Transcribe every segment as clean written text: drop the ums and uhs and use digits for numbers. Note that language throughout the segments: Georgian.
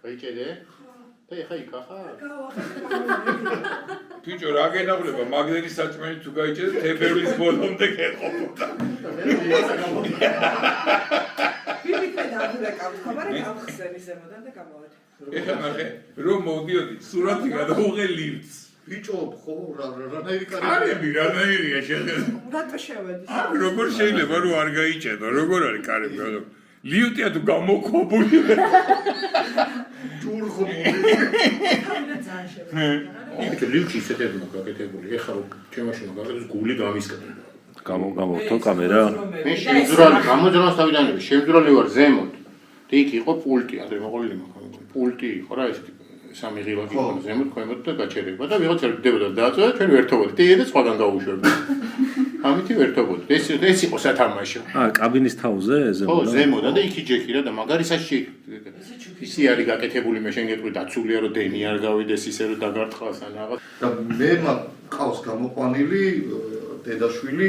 გაიჭერე? და ეხა იქ ახარ? ბიჭო, რა გენაღლება, მაგდენის საჭმელი თუ გაიჭერე, თებერვლის ბოლომდე გეყოფოდა. ეხა ნახე, რომ მოვდიოდი, სურათი გადავუღე ლიფტს. ბიჭო, ხო, რანაირი კარი? კარები, რანაირია შეხედა. რატო შევედი? როგორ შეიძლება რომ არ გაიჭედო, როგორ არის კარები? ლიფტია თუ გამოქვაბული. ჯურხობი. ბიჭო, ლიფტში ისეთები მაქვს გაკეთებული. ეხა რომ ჩემაშინა გაკეთდეს გული გამისკდება. გამოვთო კამერა. მე შემძრალი, გამოძრავს თავიდანვე, შემძრალი ვარ ზემოთ. და იქ იყო პულტი, ადრე მოყოლილი მაქვს. პულტი იყო რა ესეთი სამი ღილაკი იყო ზემოთ, ქვემოთ და გაჩერება და ვიღაცა დებოდა დააწოდა, ჩვენ ვერთობოდით. და სხვაგან გავუშვებდი. ამით ვერთობოდით. ეს იყო სათამაშო. კაბინის თავზე ხო, ზემოდან და იქ იჯექი რა და მაგარისაში ისი არის გაკეთებული, მე შენ გეტყვი დაცულია რომ დენი არ გავიდეს ისე რომ დაგარტყას ან რაღაც. და მე მყავს გამოყვანილი დედაშვილი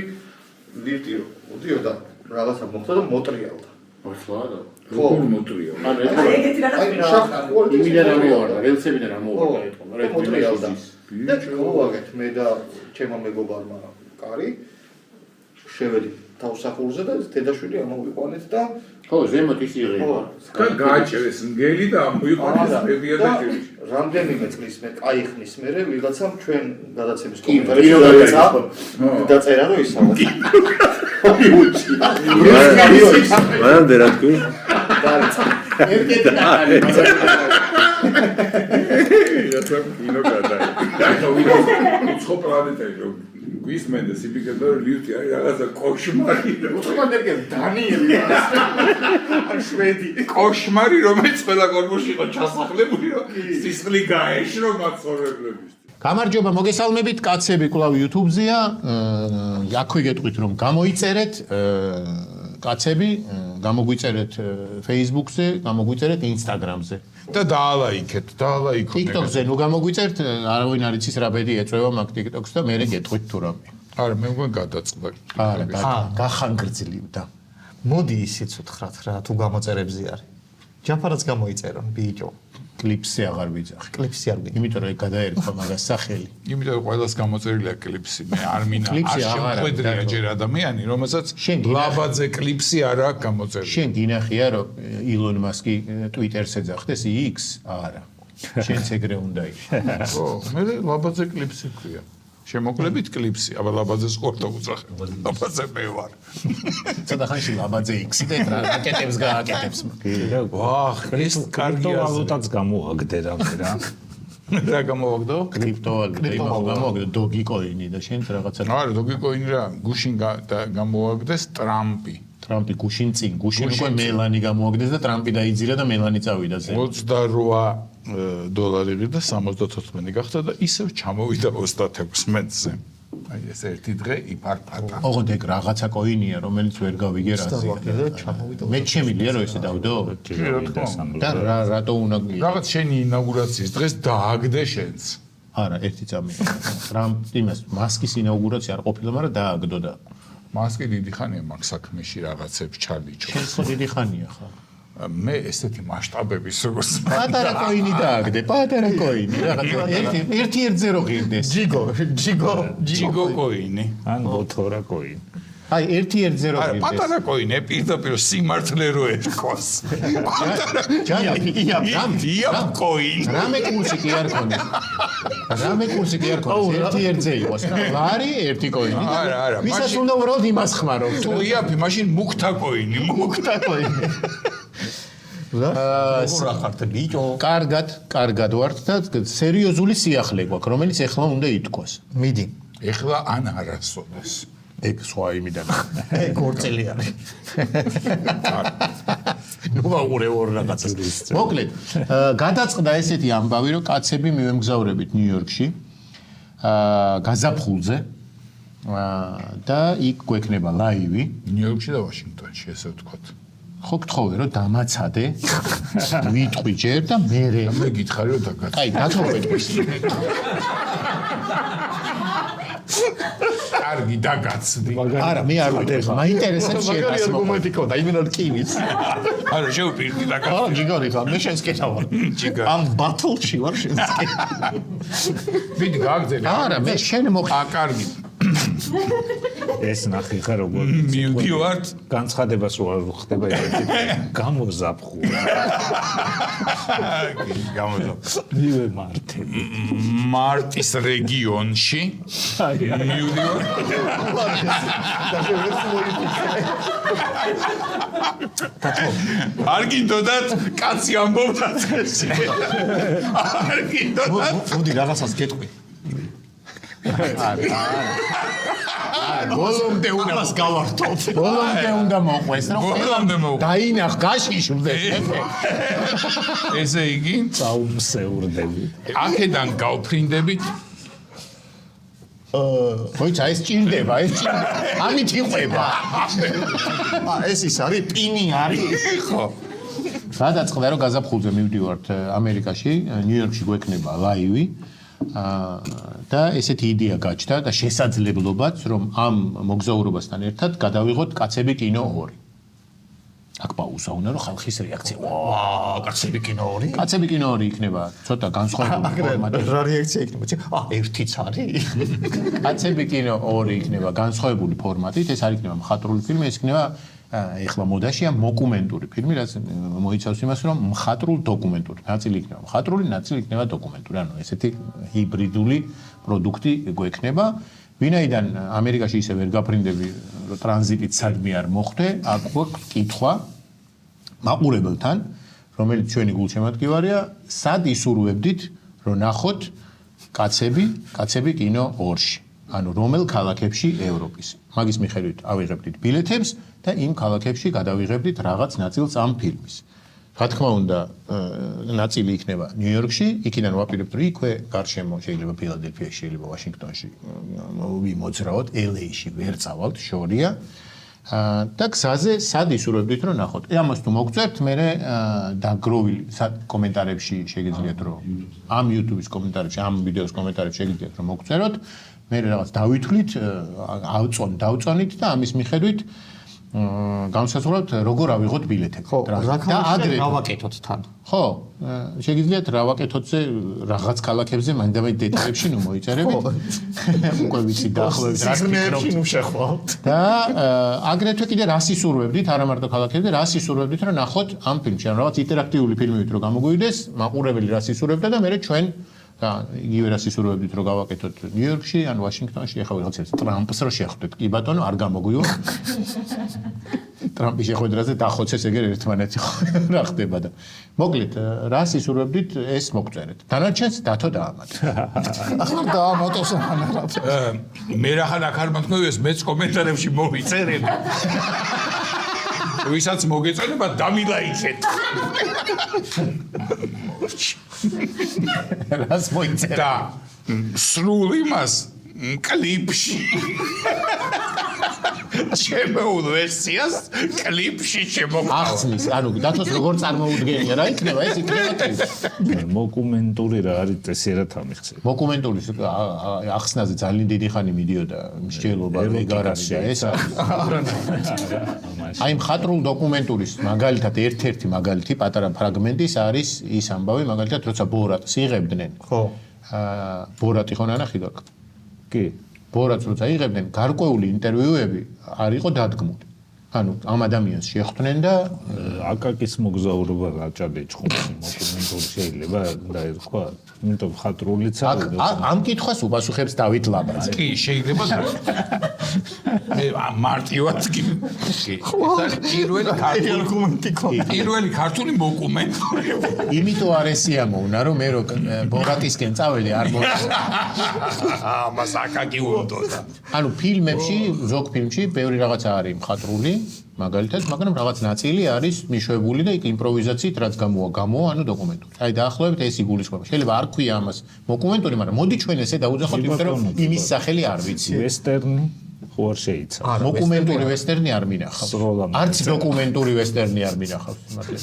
ლიფტი რომ მოდიოდა რაღაცა მოხდა და მოტრიალდა. ხო, როგორ მოტრია? ანუ ეგეთი რაღაცა იმიდან ამოვარდა, რელსებიდან ამოვარდა ეთქო, მაგრამ მოტრიალდა. და გავაგეთ მე და ჩემო მეგობარმა კარი შევედი თავსახურზე და დედაშვილი ამოვიყვანეთ და ხო, ზემოთ ის იღება. და გააჭერეს მგელი და ამოიყვანეს პედია და ჭირი. რამდენიმე წლის მე კაიხნის მერე ვიღაცამ ჩვენ გადაცემის პირობად დაწერა რომ ისავა. მანამდე რა თქვი? ერგეთი ნახალი. რაცა კინო გადაი. უცხო პლანეტები რომ გვისმენდა სიბიკება ლიფტი არის რაღაცა კოშმარი. უცხოა ერგეთი დანიელი. ან შვედი. კოშმარი რომელიც ყველა კორპუსში იყო ჩასახლებული რომ სისხლი გაეშრო მაცხოვრებლების. გამარჯობა, მოგესალმებით, კაცები კვლავ YouTube-ზეა. აქვე გეტყვით რომ გამოიწერეთ კაცები, გამოგვიწერეთ Facebook-ზე, გამოგვიწერეთ Instagram-ზე. და დაალაიქეთ, დაალაიქოთ. TikTok-ზე ნუ გამოგვიწერთ, არავინ არ იცის რა ბედი ეწევა მაგ TikTok-ს და მე გეტყვით თუ რამე. არა, მე მგონი გადაწყდა. არა, გახანგრძლივდა. მოდი ისიც უთხრათ რა თუ გამოწერებზე არის. ჯაფარაც გამოიწერა ბიჭო. კლიპსზე აღარ ვიძახ. კლიპსი არ ვინდა. იმიტომ რომ გადაერქვა მაგას სახელი. იმიტომ რომ ყველას გამოწერილია კლიპსი, მე არ მინა კლიპსი არ აღარა, შემოხვედრია ჯერ ადამიანი, რომელსაც შენ გინახ- ლაბაძე კლიპსი არ აქვს გამოწერილი. შენ გინახია რომ ილონ მასკი Twitter-ს ეძახდეს X? არა. შენც ეგრე უნდა იყოს. ხო, მე ლაბაძე კლიპსი ქვია. შემოკლებით კლიპსი, აბა ლაბაძეს ხორტო უძახებ. ლაბაძე მე ვარ. ცოტა ხანში ლაბაძე X-ი და რა აკეთებს გააკეთებს. ვახ, ეს კარგია. კრიპტოვალუტაც გამოაგდე რა. რა გამოვაგდო? კრიპტოვალუტა გამოვაგდო დოგიკოინი და შენც რაღაცა არა, დოგიკოინი რა, გუშინ გამოვაგდეს ტრამპი. ტრამპი გუშინ წინ უკვე მელანი გამოაგდეს და ტრამპი დაიძირა და მელანი წავიდა ზე. 28 დოლარი ღირდა 74 გახდა და ისევ ჩამოვიდა 36-ზე. აი ეს ერთი დღე იფარფატა. ოღონდ ეგ რაღაცა კოინია, რომელიც ვერ გავიგე რაზე. მე შემიძლია რომ ესე დავდო? და რატო უნდა რაღაც შენი ინაუგურაციის დღეს დააგდე შენს. არა, ერთი წამი. ტრამპ იმას მასკის ინაუგურაცია არ ყოფილა, მაგრამ დააგდო და მასკი დიდი ხანია მაგ საქმეში რაღაცებს ჩალიჩო. შენ ხო დიდი ხანია ხა. მე ესეთი მასშტაბების როგორც პატარა კოინი დააგდე, პატარა კოინი. რაღაცა ერთი ერთზე რო ღირდეს. ჯიგო კოინი. ან ბოთორა კოინი. აი ერთი ერთზე რო არა, ღირდეს. პატარა კოინი პირდაპირ სიმართლე რო ერქოს. ია კოინი. რამე კურსი კი არ ქონდეს. რამე კურსი კი არ ქონდეს. ერთი ერთზე იყოს. ლარი ერთი კოინი. არა. ვისაც უნდა უბრალოდ იმას ხმარო. თუ იაფი, მაშინ მუქთა კოინი. მუქთა კოინი. რა ხართ ბიჭო? კარგად ვართ და სერიოზული სიახლე გვაქვს, რომელიც ეხლა უნდა ითქვას. მიდი. ეხლა ან არასოდეს. ეგ სხვა იმიდან. ეგ ორწელი არის. ნუ ვაყურე ორ რაღაცას. მოკლედ, გადაწყდა ესეთი ამბავი, რომ კაცები მივემგზავრებით ნიუ-იორკში. გაზაფხულზე. და იქ გვექნება ლაივი. ნიუ-იორკში და ვაშინგტონში, ესე ვთქვათ. ხო გთხოვე რომ დამაცადე. ვიტყვი ჯერ და მერე. მე გითხარი რომ დაგაც. აი, დათოვეთ. კარგი დაგაცდი. არა, მე არ ვიტყვი. მაინტერესებს შენ არგუმენტი ქონდა, იმენად კი ვიცი. არა, შევპირდი აა, დაგაცდი. გიგორი ხარ, მე შენს კეთა ვარ. ამ ბათლში ვარ შენს კეთა. ვიდი გააგზელე. არა, მე შენ აა, კარგი. ეს ნახე ხა როგორ მივდივართ. განცხადებას რო არ ხდება ერთი გამოზაფხო. მივე მარტე. მარტის რეგიონში მივდივარ. არ გინდოდათ კაცი ამბობდა წესი. არ გინდოდათ. მოდი რაღაცას გეტყვი. ბოლომდე უნდა მას გავართოთ. ბოლომდე უნდა მოყვეს, რომ ბოლომდე მოყვეს. დაინახ გაშიშვლდეს. ესე იგი, წაუმსეურდები. აქედან გავფრინდებით. ხოიცა ეს ჭირდება, ეს ჭირდება. ამით იყვება. ეს ის არის პინი არის. ხო. გადაწყდა რომ გაზაფხულზე მივდივართ ამერიკაში, ნიუ-იორკში გვექნება ლაივი. და ესეთი იდეა გაჩნდა და შესაძლებლობაც რომ ამ მოგზაურობასთან ერთად გადავიღოთ კაცები კინო 2. აქ პაუზა უნდა რომ ხალხის რეაქცია. ვაა, კაცები კინო 2? კაცები კინო 2 იქნება ცოტა განსხვავებული ფორმატი. რა რეაქცია იქნება? ერთიც არის. კაცები კინო 2 იქნება განსხვავებული ფორმატით, ეს არ იქნება მხატვრული ფილმი, ეს იქნება ეხლა მოდაშია მოკუმენტური ფილმი, რაც მოიცავს იმას, რომ მხატვრულ დოკუმენტური ნაწილი იქნება მხატვრული, ნაწილი იქნება დოკუმენტური. ანუ ესეთი ჰიბრიდული პროდუქტი გვექნება. ვინაიდან ამერიკაში ისე ვერ გაფრინდები, რომ ტრანზიტით სადმე არ მოხვდე, აქ გვაქვს კითხვა მაყურებელთან, რომელიც ჩვენი გულშემატკივარია, სად ისურვებდით, რომ ნახოთ კაცები კინო 2-ში. ანუ რომელ ქალაქებში ევროპის. მაგის მიხედვით ავიღებდით ბილეთებს და იმ ქალაქებში გადავიღებდით რაღაც ნაწილს ამ ფილმის. რა თქმა უნდა, ნაწილი იქნება ნიუ-იორკში, იქიდან ვაპირებთ, რომ იქვე გარშემო შეიძლება ფილადელფიაში, შეიძლება ვაშინგტონში ვიმოძრაოთ, LA-ში ვერ წავალთ, შორია. და გზაზე სად ისურვებდით, რომ ნახოთ. ამას თუ მოგწერთ, მე დაგროვილი კომენტარებში შეგიძლიათ, რომ ამ YouTube-ის კომენტარებში, ამ ვიდეოს კომენტარებში შეგიძლიათ, რომ მოგწეროთ. მე რაღაც დავითვლით, დავწონით და ამის მიხედვით განსაზღვრავთ როგორ ავიღოთ ბილეთები. და ადრე გავაკეთოთ თან. ხო, შეგიძლიათ რა ვაკეთოთზე რაღაც ქალაქებზე მაინდამაინც დეტალებში ნუ მოიწერებით. უკვე ვიცი დაახლოებით რა ფიქრობთ. ნუ შეხვალთ. და აგრეთვე კიდე რას ისურვებდით, არა მარტო ქალაქებზე, რას ისურვებდით, რომ ნახოთ ამ ფილმში, ანუ რაღაც ინტერაქტიული ფილმივით რომ გამოგვივიდეს, მაყურებელი რას ისურვებდა და მე ჩვენ და იგივე რას ისურვებდით რომ გავაკეთოთ ნიუ-იორკში ან ვაშინგტონში, ახლა ვიღაცებს ტრამპს რო შეხვდეთ. კი ბატონო, არ გამოგვივა. ტრამპი შეხვედრაზე დახოცეს ეგერ ერთმანეთი რა ხდება და მოკლედ რას ისურვებდით ეს მოგწერეთ. დანარჩენს დათო დაამატე. ახლა დაამატოს ამანარად. მე რახან აქ არ მათქმევიეს, მეც კომენტარებში მოვიწერე. ვისაც მოგეწონება დამილაიქეთ. რას მოიწერე? და სრულ იმას კლიპში შემოულ ვერსიას კლიპში შემოყვა. ახსნის, ანუ დათოს როგორ წარმოუდგენია, რა იქნება ეს იქნება ტიპი. მოკუმენტური რა არის წესიერად ამიხსენ. მოკუმენტური ახსნაზე ძალიან დიდი ხანი მიდიოდა მსჯელობა ვეგარაში და ეს აი მხატვრულ დოკუმენტურის მაგალითად ერთ-ერთი მაგალითი პატარა ფრაგმენტის არის ის ამბავი მაგალითად როცა ბორატს იღებდნენ. ხო. ბორატი ხო ნანახი გაქვს? კი. ბორატს როცა იღებდნენ გარკვეული ინტერვიუები არ იყო დადგმული. ანუ ამ ადამიანს შეხვდნენ და აკაკის მოგზაურობა რაჭადე ჭხუნში მოკუმენტური შეიძლება დაერქვა. იმიტომ ხატრულიც არის. ამ კითხვას უპასუხებს დავით ლაბაძე. კი, შეიძლება მე მარტივად კი. პირველი ქართული მოკუმენტური. იმიტომ არ ესიამოვნა რომ მე რო ბორატისკენ წავედი არ მოხდა. ამას აკაკი უნდოდა. ანუ ფილმებში, ზოგ ფილმში ბევრი რაღაცა არის მხატვრული, მაგალითად, მაგრამ რაღაც ნაწილი არის მიშვებული და იქ იმპროვიზაციით რაც გამოა, ანუ დოკუმენტური. აი დაახლოებით ეს იგულისხმება. შეიძლება არ ქვია ამას მოკუმენტური, მაგრამ მოდი ჩვენ ესე დავუძახოთ, იმიტომ რომ იმის სახელი არ ვიცი. ვესტერნი ხო არ შეიძლება. მოკუმენტური ვესტერნი არ მინახავს. არც დოკუმენტური ვესტერნი არ მინახავს, მაგრამ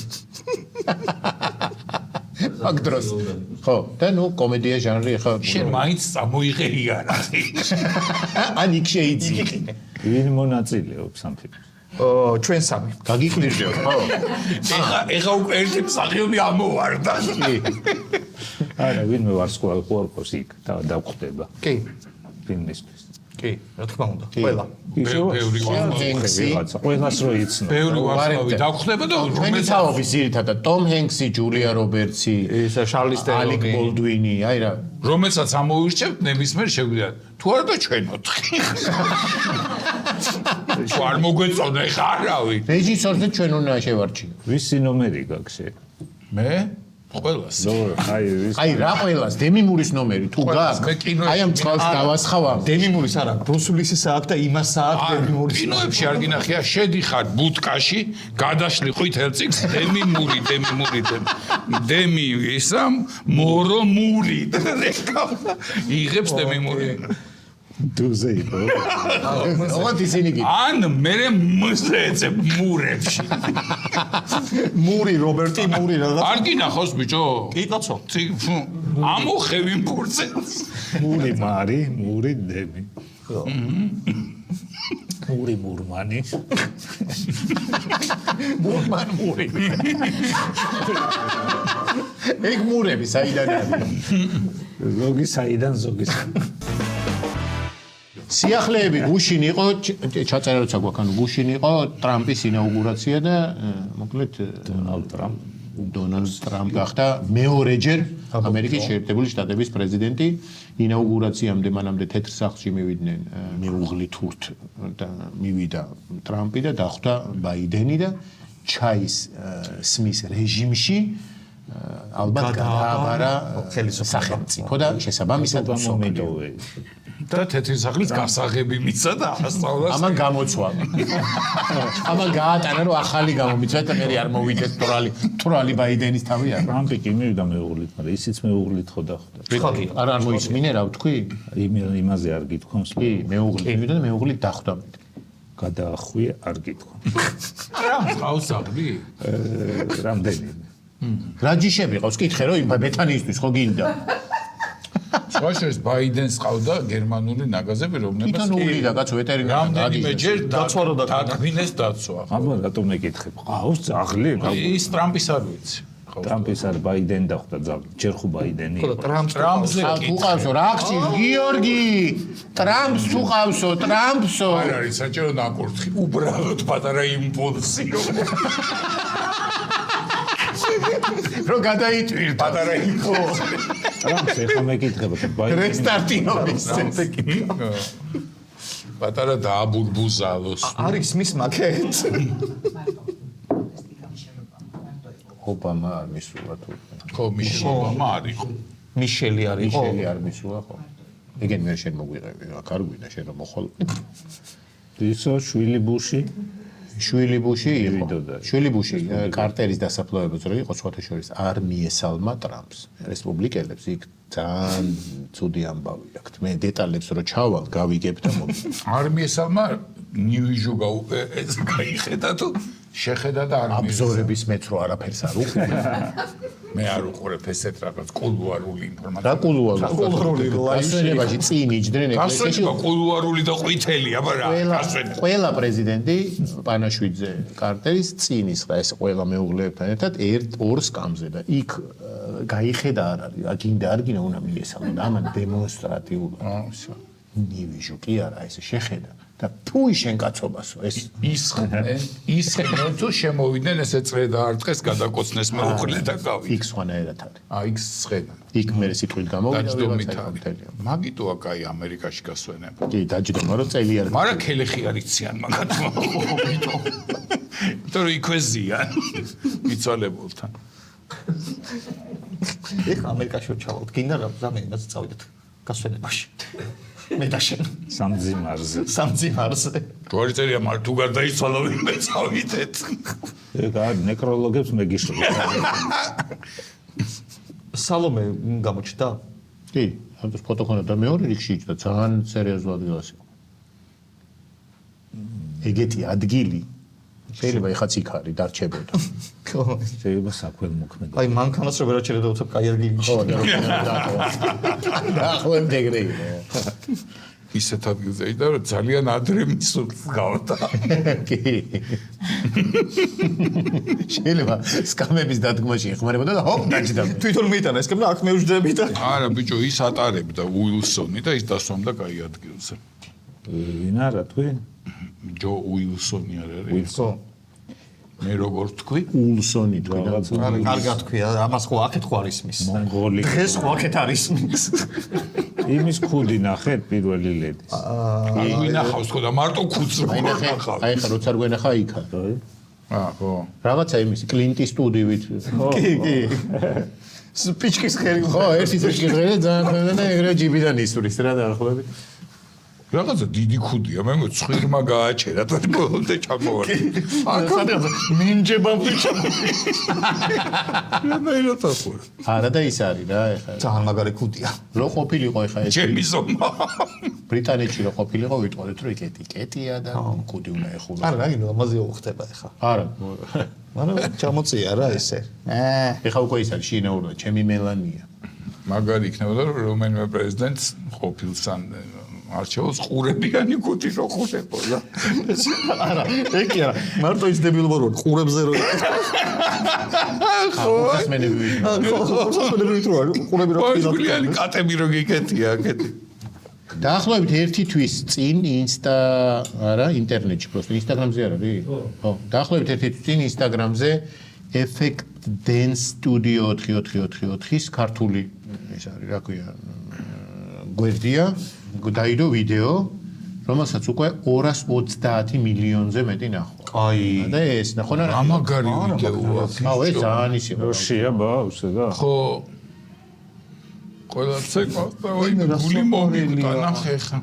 აქ დროს. ხო, და ნუ კომედია ჟანრი ხა. შენ მაინც წამოიღე იარაღი. ან იქ შეიძლება. ვინ მონაწილეობს ამ ფილმში? ჩვენ სამი. გაგიკვლიrdეო, ხო? ეხა უკვე ერთი მსახიობი ამოვარდა. არა, ვინმე ვარსკვლავს იქ და დაგვხდება კი, ფილმისთვის. კი, რა თქმა უნდა. ყველა. ბევრი ჰენქსი. ყველას რო იცნო. ბევრი ვარსკვლავი დაგვხდება და ჩვენი თაობის ძირითადად ტომ ჰენქსი, ჯულია რობერტსი, ეს შარლი ალიკ სტერონი. ბოლდვინი, აი რა. რომელსაც ამოვირჩევთ ნებისმიერ შეგვიძლია. თუ არა და ჩვენ 4. თუ არ მოგვეწონა ეხა არავინ. რეჟისორზე ჩვენ უნდა შევარჩიო. ვისი ნომერი გაქვს შე? მე ყველას. აი ვის აი რა ყველას დემი მურის ნომერი თუ გაქვს მე კინოებში აი ამ წყალს დავასხავ დემი მურის არა, ბრუს უილისის აქვს და იმას აქვს დემი მურის. კინოებში არ გინახია, შედიხარ ბუტკაში, გადაშლი ყვითელ წიგნს, დემი მური. დემი ისა მორო მური. იღებს დემი მური. დუზე იყო. ოღონდ ისინი კი ან მე მოსეცე მურებში. მური, რობერტი მური რაღაც. არ გინახავს ბიჭო? კი, კაცო. ამოხევი მურცელს. მური მარი, მური დემი. მური მურმანი. მურმან მური ეგ მურები საიდან არის ზოგი საიდან ზოგი. სიახლეები გუშინ იყო ჩაწერა როცა გვაქვს ანუ გუშინ იყო ტრამპის ინაუგურაცია და მოკლედ დონალდ ტრამპ გახდა მეორეჯერ ამერიკის შეერთებული შტატების პრეზიდენტი. ინაუგურაციამდე მანამდე თეთრ სახლში მივიდნენ მეუღლით ურთ და მივიდა ტრამპი და დახვდა ბაიდენი და ჩაის სმის რეჟიმში ალბათ გააბარა სახელმწიფო და შესაბამისად მომედოვე. და თეთრი სახლის გასაღები მიცა და ასწავლა. ამან გამოცვა. ამან გაატანა რომ ახალი გამომიწვა და მე არ მოვიდეთ თურალი ბაიდენის თავი არ. ტრამპი კი მივიდა მეუღლით, მაგრამ ისიც მეუღლით ხო დახვდა. არ მოისმინე რა ვთქვი? იმაზე არ გითხოვს. კი, მეუღლით მივიდა და მეუღლით დახვდა. გადაახვია არ გითხოვ. რა ყავს აღლი? რამდენიმე. რა ჯიშები ყავს? კითხე რომ იმ ბეთანიისთვის ხო გინდა? სხვაშორის ბაიდენს ყავდა გერმანული ნაგაზები, რომლებიც თითოეული და კაცო ვეტერინარი რამდენიმეჯერ დაგმინეს დაცვა. აბა რატომ მეკითხებ? ყავს ძაღლი? ის ტრამპის არ ვიცი. ტრამპის არ ბაიდენი დახვდა ძაღლი. ჯერ ხო ბაიდენი. ხო და ტრამპზე თუ ყავსო რა აქცი გიორგი ტრამპს თუ ყავსო ტრამპსო არ არის საჭირო ნაკურთხი. უბრალოდ პატარა იმპულსი. რო გადაიწვირ პატარა იმპულსი. ტრამპს ეხა მეკითხება ბაიდენი. რესტარტინობის პატარა დააბურბუზალოს. არის მის მაკეტ. ობამა არ მისულა თუ ხო, მიშელმა არის. მიშელი არის. მიშელი არ მისულა ხო ეგენ მე შენ მოგვიღები აქ არ გვინდა შენ რომ მოხვალ ისო შვილი ბუში შვილი ბუში იყო მივიდოდა. შვილი ბუში კარტერის დასაფლავებაც რო იყო სხვათა შორის არ მიესალმა ტრამპს რესპუბლიკელებს იქ ძალიან ცუდი ამბავი აქვს მე დეტალებს რო ჩავალ გავიგებ და მოვიდა არ მიესალმა ნიუიჟუ ეს გაიხედა თუ შეხედა და არ მიესალმა. აბზორების მეტრო არაფერს არ უყურე მე არ უყურებ ესეთ რაღაც კულუარული ინფორმაცია. რა კულუარული კულუარული გასვენებაში წინ იჯდნენ ეკლესიაში გასვენება კულუარული და ყვითელია, მაგრამ რა გასვენება. ყველა პრეზიდენტი პანაშვიძე კარტერის წინ ისყა ეს ყველა მეუღლეებთან ერთად ორ სკამზე და იქ გაიხედა არ არის აგინდა არ გინდა უნდა მიესალმო ამან დემონსტრატიულად ნივიჟუ კი არა ეს შეხედა და ფუი შენ კაცობასო ეს ისხდნენ თუ შემოვიდნენ ესე წრე და არ დღეს გადაკოცნეს მეუღლე და გავი. იქ სხვანაირად არის იქ სხედა. იქ მე სიტყვით გამოვიდა მაგიტო აქ აი ამერიკაში გასვენება. კი დაჯდომა რომ წელი არ მაგრამ ქელეხი არ იციან მაგათმა. იმიტომ რომ იქვე ზიან მიცვალებულთან. ეხლა ამერიკაში ჩავალთ. გინდა რა ზამენაც წავიდეთ გასვენებაში. მე და შენ სამძიმარზე. ჯვარი წერია მაგრამ თუ გარდაიცვალა ვინმე წავიდეთ. ეგ არის ნეკროლოგებს მეგიშლება. სალომე გამოჩნდა? კი ამას ფოტო ქონდა და მეორე რიგში იჯდა ძალიან სერიოზულ ადგილას იყო ეგეთი ადგილი შეიძლება ეხაც იქ არის დარჩებოდა. ხო. შეიძლება საქველმოქმედო. აი მანქანას რო ვერაჩერდა უცებ კაი ადგილი. ხო, დაახლოებით ეგრე იყო. ისეთ ადგილზე იყო რომ ძალიან ადრე მისულს გავდა. კი. შეიძლება სკამების დადგმაში ეხმარებოდა და ჰოპ დაჭდა. თვითონ მიიტანა ეს კემა აქ მეუჯდები და არა ბიჭო ის ატარებდა უილსონი და ის დასვამდა კაი ადგილზე. ვინ არა თქვი? ჯო უილსონი არ არის? ხო. მე როგორ თქვი? ულსონი თქვი და არა, კარგად თქვია, ამას ხო აქეთ ხო არის მის. მონღოლი. დღეს ხო აქეთ არის მის. იმის ქუდი ნახეთ პირველი ლედის. ვინახავს ხო და მარტო ქუდს აი ხა როცა არ გვენახა იქა. ხო. რაღაცა იმისი კლინტის სტუდივით. კი, კი. სპიჩკის ხელი ხო, ერთი წელი ღერე ძალიან ქვევნა და ეგრე ჯიბიდან ისურის რა დაახლოებით. რაღაცა დიდი ქუდია, მე მოცხვირმა გააჩერა და ბოლომდე ჩამოვარდა. მინჯებამდე ჩამო. მე რა თქმა არა და ის არის რა ეხლა. ძალიან მაგარი ქუდია. რო ყოფილიყო ეხლა ეს ჩემი ზომა. ბრიტანეთში რო ყოფილიყო ვიტყოდეთ რომ იქ ეტიკეტია და ქუდი უნდა ეხულა. არა, რაგინო ამაზე უხდება ახლა. არა. მაგრამ ჩამოწია რა ესე. ეხლა უკვე ის არის შინაურია, ჩემი მელანია. მაგარი იქნებოდა რომ რომელიმე პრეზიდენტს ყოფილსან არჩევს ყურებიანი ქუდი რო ხურებოდა. არა, ეგ კი არა. მარტო ის დებილობა რო ყურებზე რო ხო, ეს მე ნებივი. ყურები რო ყურებიანი კატები რო გიკეთია აქეთი. დაახლოებით ერთი თვის წინ ინსტა არა ინტერნეტში просто ინსტაგრამზე არ არის? ხო. დაახლოებით ერთი თვის წინ ინსტაგრამზე Effect Dance Studio 4444-ის ქართული ეს არის რა ქვია გვერდია დაიდო ვიდეო რომელსაც უკვე 230 მილიონზე მეტი ნახვა. აი. და ეს ნახონ რა ამაგარი ვიდეოა. აუ ეს ძალიან ისი იყო. როშია ბავშვი და ხო. ყველა ცეკვავს და გული მომიგდა ნახე ხა.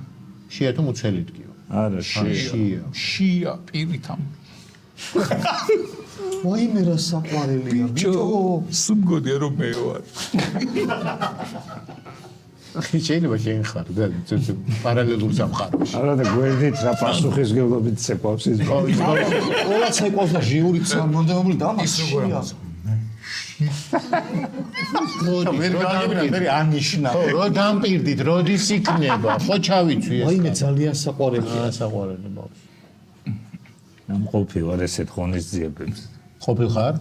შია თუ მუცელი დგიო. არა შია. შია პირითამ. ვაიმე რა საყვარელია ბიჭო. სუმგოდია რომ მე ვარ. შეიძლება შენ ხარ და პარალელურ სამყაროში. არა და გვერდით რა პასუხისგებლობით ცეკვავს ის ბავშვი. ყველა ცეკვავს და ჟიურით სამონდებული და ამას შია. ვერ გაგებინა მე ანიშნა. ხო, რო დამპირდით, როდის იქნება? ხო ჩავიცვი ეს. ვაიმე ძალიან საყვარელია. საყვარელი ბავშვი. ამ ყოფილ არ ესეთ ღონისძიებებს. ყოფილ ხარ?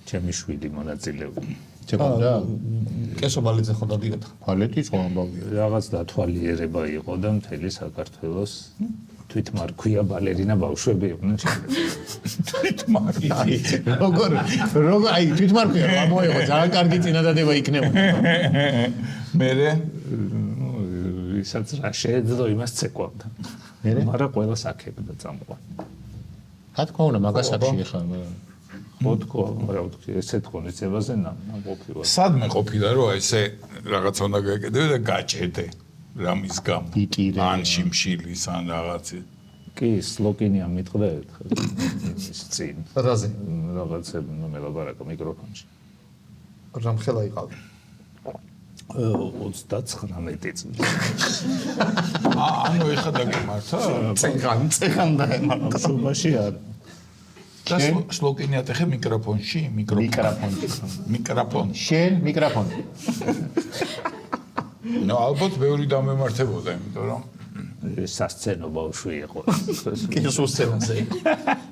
ჩემი შვილი მონაწილეობდა. ჩეკონდა? კესობალიძე ხო დადიოდა. ფალეთის ხო ამბავია. რაღაც დათვალიერება იყო და მთელი საქართველოს თვითმარქვია ბალერინა ბავშვები იყვნენ ჩემი. თვითმარქვია. როგორ აი თვითმარქვია რა მოიღო ძალიან კარგი წინადადება იქნებოდა. მერე ისაც რა შეეძლო იმას ცეკვავდა. მაგრამ ყველა საქებდა წამოყვა. რა თქმა უნდა მაგას აქში ხარ. ხო თქო, რა ვთქვი, ესეთ ღონისძიებაზე ყოფილა. სადმე ყოფილა რომ ესე რაღაცა უნდა გაეკეთებე და გაჭედე რამის გამო. იტირე. ან შიმშილის ან რაღაცი. კი, სლოკინია მიტყდა ერთხელ ის წინ. რაზე? რაღაცები მელაბარაკა მიკროფონში. რამხელა იყავი. 39 წელი. ანუ ეხა დაგემართა? წეხან და ემართა. სულაში არა. და სლოკინიათ ეხა მიკროფონში, მიკროფონში. შენ მიკროფონი. ნუ ალბათ ბევრი დამემართებოდა, იმიტომ რომ სასცენო ბავშვი იყო. კი, სცენაზე.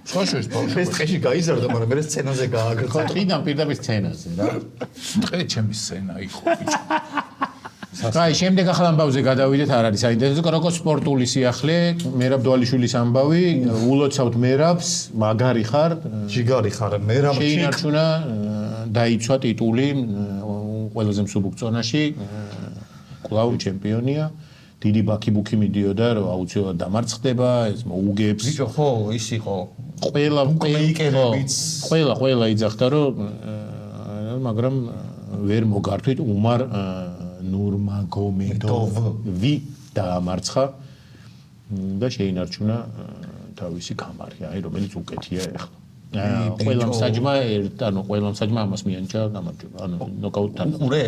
შოშოს ბავშვი. ეს წეში გაიზარდა, მაგრამ მე სცენაზე გააგრძა. ხო, დღიდან პირდაპირ სცენაზე რა. დღე ჩემი სცენა იყო ბიჭო. აი, შემდეგ ახლა ამბავზე გადავიდეთ, არ არის საინტერესო, კროკოს სპორტული სიახლე, მერაბ დვალიშვილის ამბავი, ულოცავთ მერაბს, მაგარი ხარ, ჯიგარი ხარ, მერაბ ჩიკ. შეინარჩუნა, დაიცვა ტიტული ყველაზე მსუბუქ წონაში, კლავ ჩემპიონია. დიდი ბაქი-ბუქი მიდიოდა, რომ აუცილებლად დამარცხდება, ეს მოუგებს. ბიჭო, ხო, ის იყო. ყველა იძახდა, რომ მაგრამ ვერ მოგართვით უმარ ნურმაგომედოვი დაამარცხა და შეინარჩუნა თავისი გამარი, აი რომელიც უკეთია ახლა. ყველა მსაჯმა ამას მიანიჭა გამარჯვება, ანუ ნოკაუტთან. უყურე?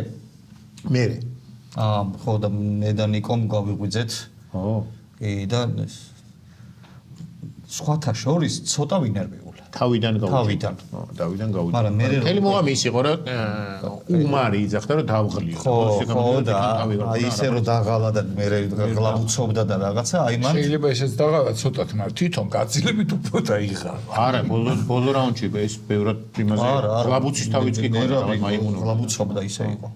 მე. ხო და მე და ნიკომ გავიღვიძეთ. ხო. კი და სხვათა შორის ცოტა ვინერვიულა. თავიდან გავუჭირდა. თავიდან გავუჭირდა. მაგრამ მე მთელი მოღამი ის იყო რა უმარი იძახდა რომ დავღლიო. ხო და აი ისე რომ დაღალა და მე გლაბუცობდა და რაღაცა აი მან შეიძლება ესეც დაღალა ცოტათ, მაგრამ თვითონ გაცილებით უფრო დაიღალა. არა, ბოლო რაუნდში ეს ბევრად იმაზე გლაბუცის თავიც კი ყო რა მაიმუნო. გლაბუცობდა ისე იყო.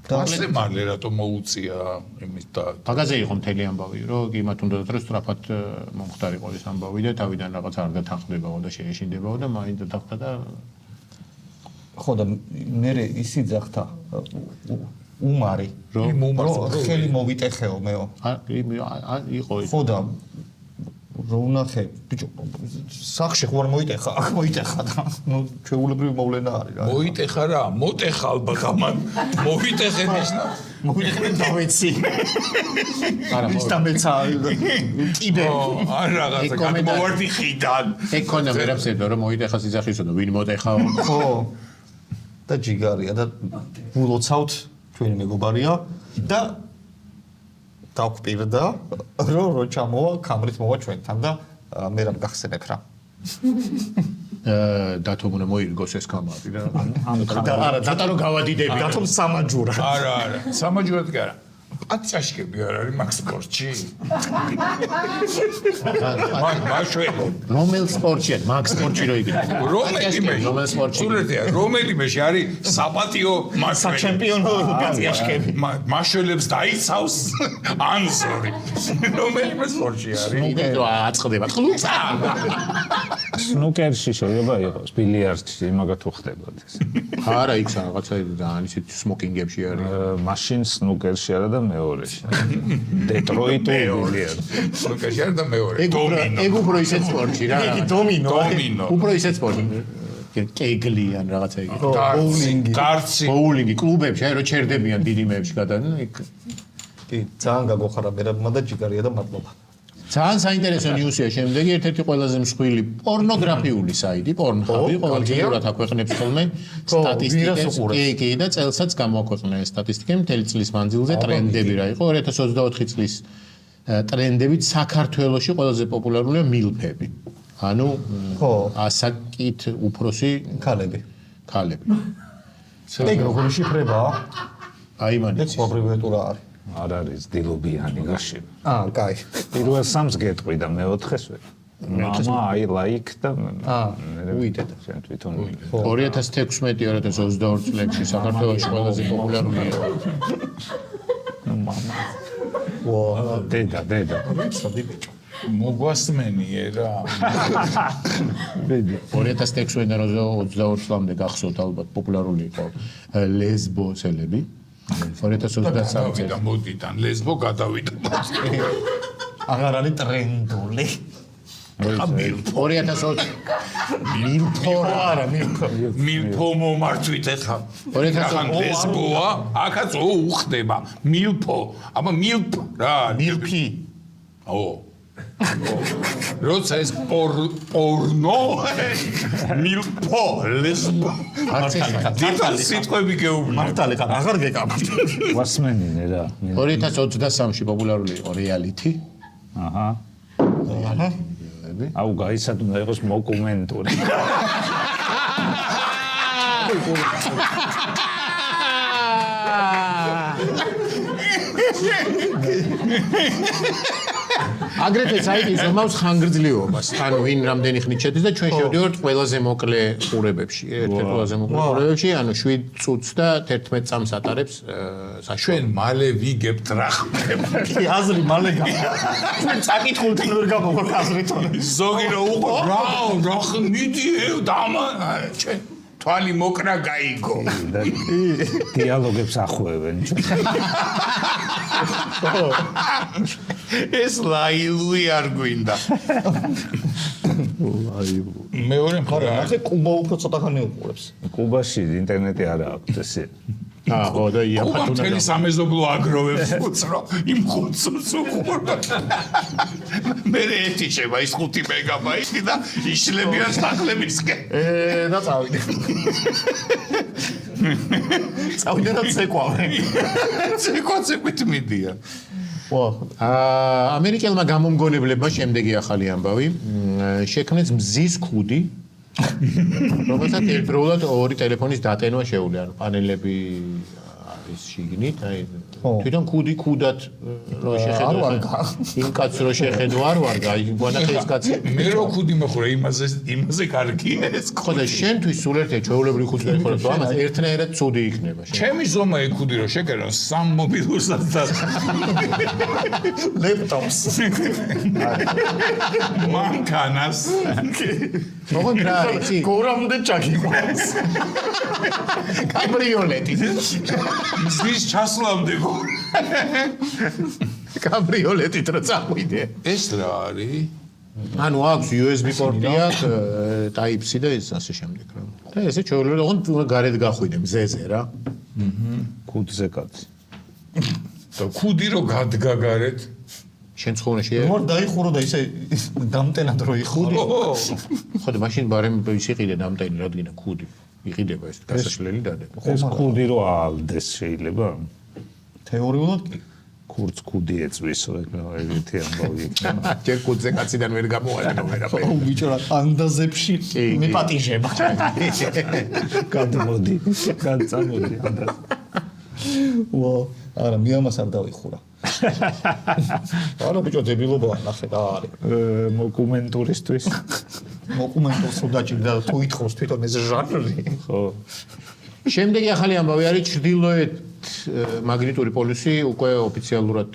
ასე მალე რატომ მოუწია იმის და მაგაზე იყო მთელი ამბავი, რომ კი მათ უნდათ რომ სწრაფად მომხდარიყო ეს ამბავი და თავიდან რაღაც არ დათანხმდებაო და შეეშინდებაო და მაინც დათანხმდა და ხო და მე ისი ძახთა უმარი იმ უმარს ხელი მოვიტეხეო მეო იყო ის ხო და რო ვნახე ბიჭო სახში ხო არ მოიტეხა აქ მოიტეხა და ნუ ჩვეულებრივი მოვლენა არის რა მოიტეხა რა მოტეხა ალბათ ამან მოვიტეხე ნიშნა მოვიტეხე დავეცი არა ის და მეცა კიდე არ რაღაცა გამოვარდი ხიდან ეგ ქონდა ვერაფერს ერთო რომ მოიტეხა სიძახისო და ვინ მოტეხაო ხო და ჯიგარია და ულოცავთ ჩვენი მეგობარია და დავკვირდა რომ ჩამოვა კამრით მოვა ჩვენთან და მე რამ გახსენებ რა დათომ უნდა მოირგოს ეს კამარი რა არა დათო რომ გავადიდები დათომ სამაჯურა არა სამაჯურად კი არა აწაშკები არ არის მაგ სპორტში მაშვენ რომელ სპორტშია მაგ სპორტში რო იგივე რომელ სპორტში რომელიმე არის საპატიო მაშვენი საჩემპიონო გაწიაშკები მაშველებს დაიცავს ანზორი რომელიმე სპორტში არის ნუ აწყდება ყლუცა სნუკერში შეიძლება იყოს ბილიარდში მაგათ უხდებოდეს არა იქ რაღაცა და ისეთ სმოკინგებში არის მაშინ სნუკერში არა და მეორეში დეტროიტი სნუკერში არა და მეორე ეგ უფრო ისეთ სპორტში რა იგი დომინო უფრო ისეთ სპორტი კეგლი ან რაღაცა იგი დარტსი ბოულინგი კლუბებში აი რო ჩერდებიან დიდი მეებში გადადნენ იქ კი ძალიან გაგოხარა მერაბმა და ჯიგარია და მადლობა ძალიან საინტერესო ნიუსია შემდეგი ერთ-ერთი ყველაზე მსხვილი პორნოგრაფიული საიტი პორნჰაბი ყოველდღიურად აქვეყნებს ხოლმე სტატისტიკას კი და წელსაც გამოაქვეყნა ეს სტატისტიკა მთელი წლის მანძილზე ტრენდები რა იყო 2024 წლის ტრენდებით საქართველოში ყველაზე პოპულარულია მილფები ანუ ასაკით უფროსი ქალები ეგ როგორი შიფრებაა აი მან ეს ყვაბრიβეტურა არის არ არის დილობიანი გაშება. კაი. პირველ სამს გეტყვი და მეოთხეს ვერ. მამა I like და უიტეთ. შენ თვითონ 2016-2022 წლებში საქართველოში ყველაზე პოპულარული იყო. მამა. ვა, დედა. მოგვასმენიე რა. ბედი. 2016-2022 წლამდე გახსოვთ ალბათ პოპულარული იყო ლესბოსელები. 2023 წელს მოდიდან ლესბო გადავიდა. აღარ არის ტრენდული. 2020 მილფო მომართვით ეხა. 2020 ლესბოა, აქაც უხდება. მილფო, აბა მილფ რა, მილფი. როცა ეს პორნო მილფო ლესბო დეტალ სიტყვები გეუბნები მართალი ხარ აღარ გეკამბი ვასმენინე რა 2023-ში პოპულარული იყო რეალითი აჰა აუ გაიცად უნდა იყოს მოკუმენტური აგრეთვე საიტი ზომავს ხანგრძლივობას. ანუ ვინ რამდენი ხნით შედის და ჩვენ შევდივართ ყველაზე მოკლე ყურებებში. ერთ-ერთ ყველაზე მოკლე ყურებებში, ანუ 7 წუთს და 11 წამს ატარებს საშუალო. ჩვენ მალე ვიგებთ რა ხდება. კი აზრი მალე გავა. ჩვენ წაკითხულთან ვერ გამოვაქვს აზრი თორე. ზოგი რო უყო რა მიდიე დამა ჩვენ თვალი მოკრა გაიგო. დიალოგებს ახვევენ ჩვენ. ეს ლაილუი არ გვინდა. მეორე მხარე ახლა კუბა უფრო ცოტახანი უყურებს. კუბაში ინტერნეტი არ აქვს ესე. ხო და იაფათუნა. მთელი სამეზობლო აგროვებს უცრო იმ ხუთს უყურებ. მე ერთი შევა ის 5 მეგაბაიტი და იშლებიან სტაკლებისკენ. და წავიდე. წავიდე და ცეკვავენ. ცეკვით მიდიან. ამერიკელმა გამომგონებლებმა შემდეგი ახალი ამბავი შექმნეს მზის ქუდი რომელსაც ერთდროულად ორი ტელეფონის დატენვა შეუძლია ანუ პანელები არის შიგნით აი თვითონ ქუდად რო შეხედო იმ კაცს რო შეხედო არ ვარგა აი გვანახე ეს კაცი მე რო ქუდი მოხურე იმაზე კარგია ეს ხო და შენთვის სულ ერთ ჩვეულებრივ ქუდს გეხმარებ თუ ამას ერთნაირად ცუდი იქნება ჩემი ზომა ეგ ქუდი რო შეგერონ სამ მობილურსაც და ლეპტოპს მანქანას მოგვი რა იცი გორამდე ჩაგიყვანს კაბრიოლეტი მზის ჩასვლამდე კაბრიოლეტით რა წახვიდე ეს რა არის ანუ აქვს USB პორტი აქვს Type-C და ეს ასე შემდეგ რა და ესე ჩვეულებრივ ოღონდ გარეთ გახვიდე მზეზე რა ქუდზე კაცი და ქუდი რო გადგა გარეთ შენ ცხოვრებაში მორ დაიხურო და ისე დამტენად რო იხურო ხო და მაშინ ბარემ ის იყიდე დამტენი რადგან ქუდი იყიდება ეს გასაშლელი დადება ეს ქუდი რო აალდეს შეიძლება თეორიულად კი ქურც ქუდი ეწვისო ეგეთი ამბავი იქნება ჯერ ქუდზე კაციდან ვერ გამოვალო ვერაფერი ბიჭო რა ანდაზებში მიპატიჟება გადმოდი გადწამოდი ანდაზ არა მიამას არ დავიხურა არა ბიჭო დებილობაა ნახე რა არის მოკუმენტურისთვის მოკუმენტურს უდაჭირდა თუ ითხოვს თვითონ ეს ჟანრი ხო შემდეგი ახალი ამბავი არის ჩრდილოეთ მაგნიტური პოლუსი უკვე ოფიციალურად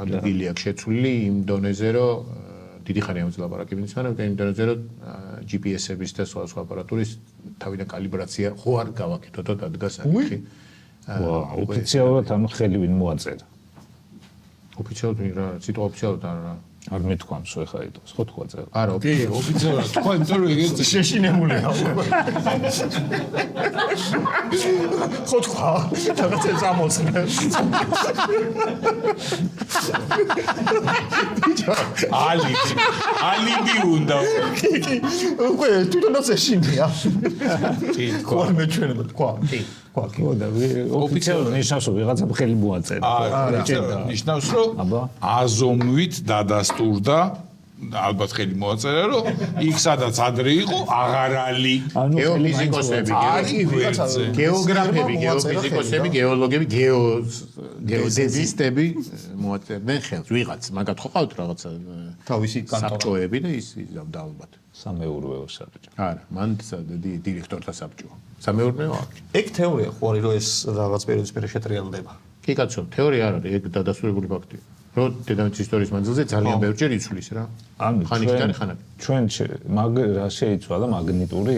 ადგილი აქვს შეცვლილი იმ დონეზე რომ დიდი ხანია ამაზე ლაპარაკობენ მაგრამ იმ დონეზე რომ GPS-ების და სხვა აპარატურის თავიდან კალიბრაცია ხო არ გავაკეთოთ და დადგა საკითხი ოფიციალურად ანუ ხელი ვინ მოაწერა ოფიციალურად რა ციტო ოფიციალურად არა არ მეთქვამს ხო ეხა იტოს ხო თქვა წერა არა ოფიციალურად თქვა იმიტომ რომ ეგ შეშინებულია ხო თქვა რაღაცა წამოწნე ალიბი უნდა უკვე თვითონაც ეშინია კი ხო არ მეჩვენება თქვა კი ხო და ოფიციალურად ნიშნავს რომ ვიღაცა ხელი მოაწერა არა ნიშნავს რომ აზომვით დადასტურდა ალბათ ხელი მოაწერა რომ იქ სადაც ადრე იყო აღარალი გეოფიზიკოსები გეოგრაფები გეოფიზიკოსები გეოლოგები გეოდეზისტები მოაწერდნენ ხელს ვიღაც მაგათ ხო ყავთ რაღაცა თავისი საბჭოები და ის და ალბათ სამეურვეო საბჭო არა მან დირექტორთა საბჭო სამეურვეო აქვს ეგ თეორია ხო არის რომ ეს რაღაც პერიოდის მერე შეტრიალდება კი კაცო თეორია არ არის ეგ დადასტურებული ფაქტია რომ დედამიწის ისტორიის მანძილზე ძალიან ბევრჯერ იცვლის რა ანუ ხანიდან ხანად ჩვენ რა შეიცვალა მაგნიტური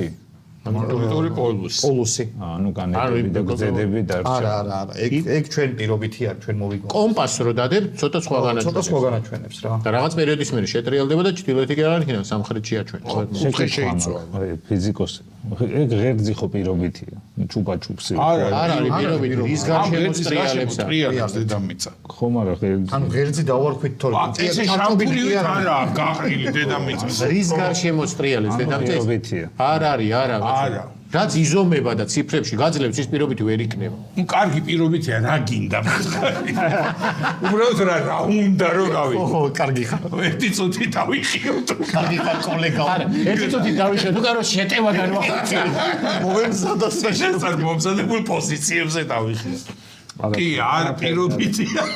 მაგნიტური პოლუსი ანუ განედები და გზედები დარჩა არა ეგ ჩვენ პირობითი არ ჩვენ მოვიგო კომპასს რო დადებ ცოტა სხვაგანაჩვენებს რა და რაღაც პერიოდის მერე შეტრიალდება და ჩრდილოეთი კი არ იქნება სამხრეთში აჩვენებს უხე შეიცვალა ფიზიკოსი ეგ ღერძი ხო პირობითია ჩუპაჩუპსი არ არის პირობითი ის გარშემოსტრიალებს ტრიალებს დედამიწა ხო მაგრამ ღერძი ანუ ღერძი დავარქვით თორე ესე შამპურიო არა გაყრილი დედამიწა რის გარშემოსტრიალებს დედამიწა პირობითია არ არის არა რაც იზომება და ციფრებში გაძლევს ის პირობითი ვერ იქნება ნუ კარგი პირობითია რა გინდა უბრალოდ რა უნდა რომ გავიგო ხო კარგი ხარ ერთი წუთი დავიხიო კარგი ხარ კოლეგა არა ერთი წუთი დავიშვა თუ გარო შეტევა განვახორციელე მომემზადოს და შესაძლოა მომზადებულ პოზიციებზე დავიხიო კი არა პირობითია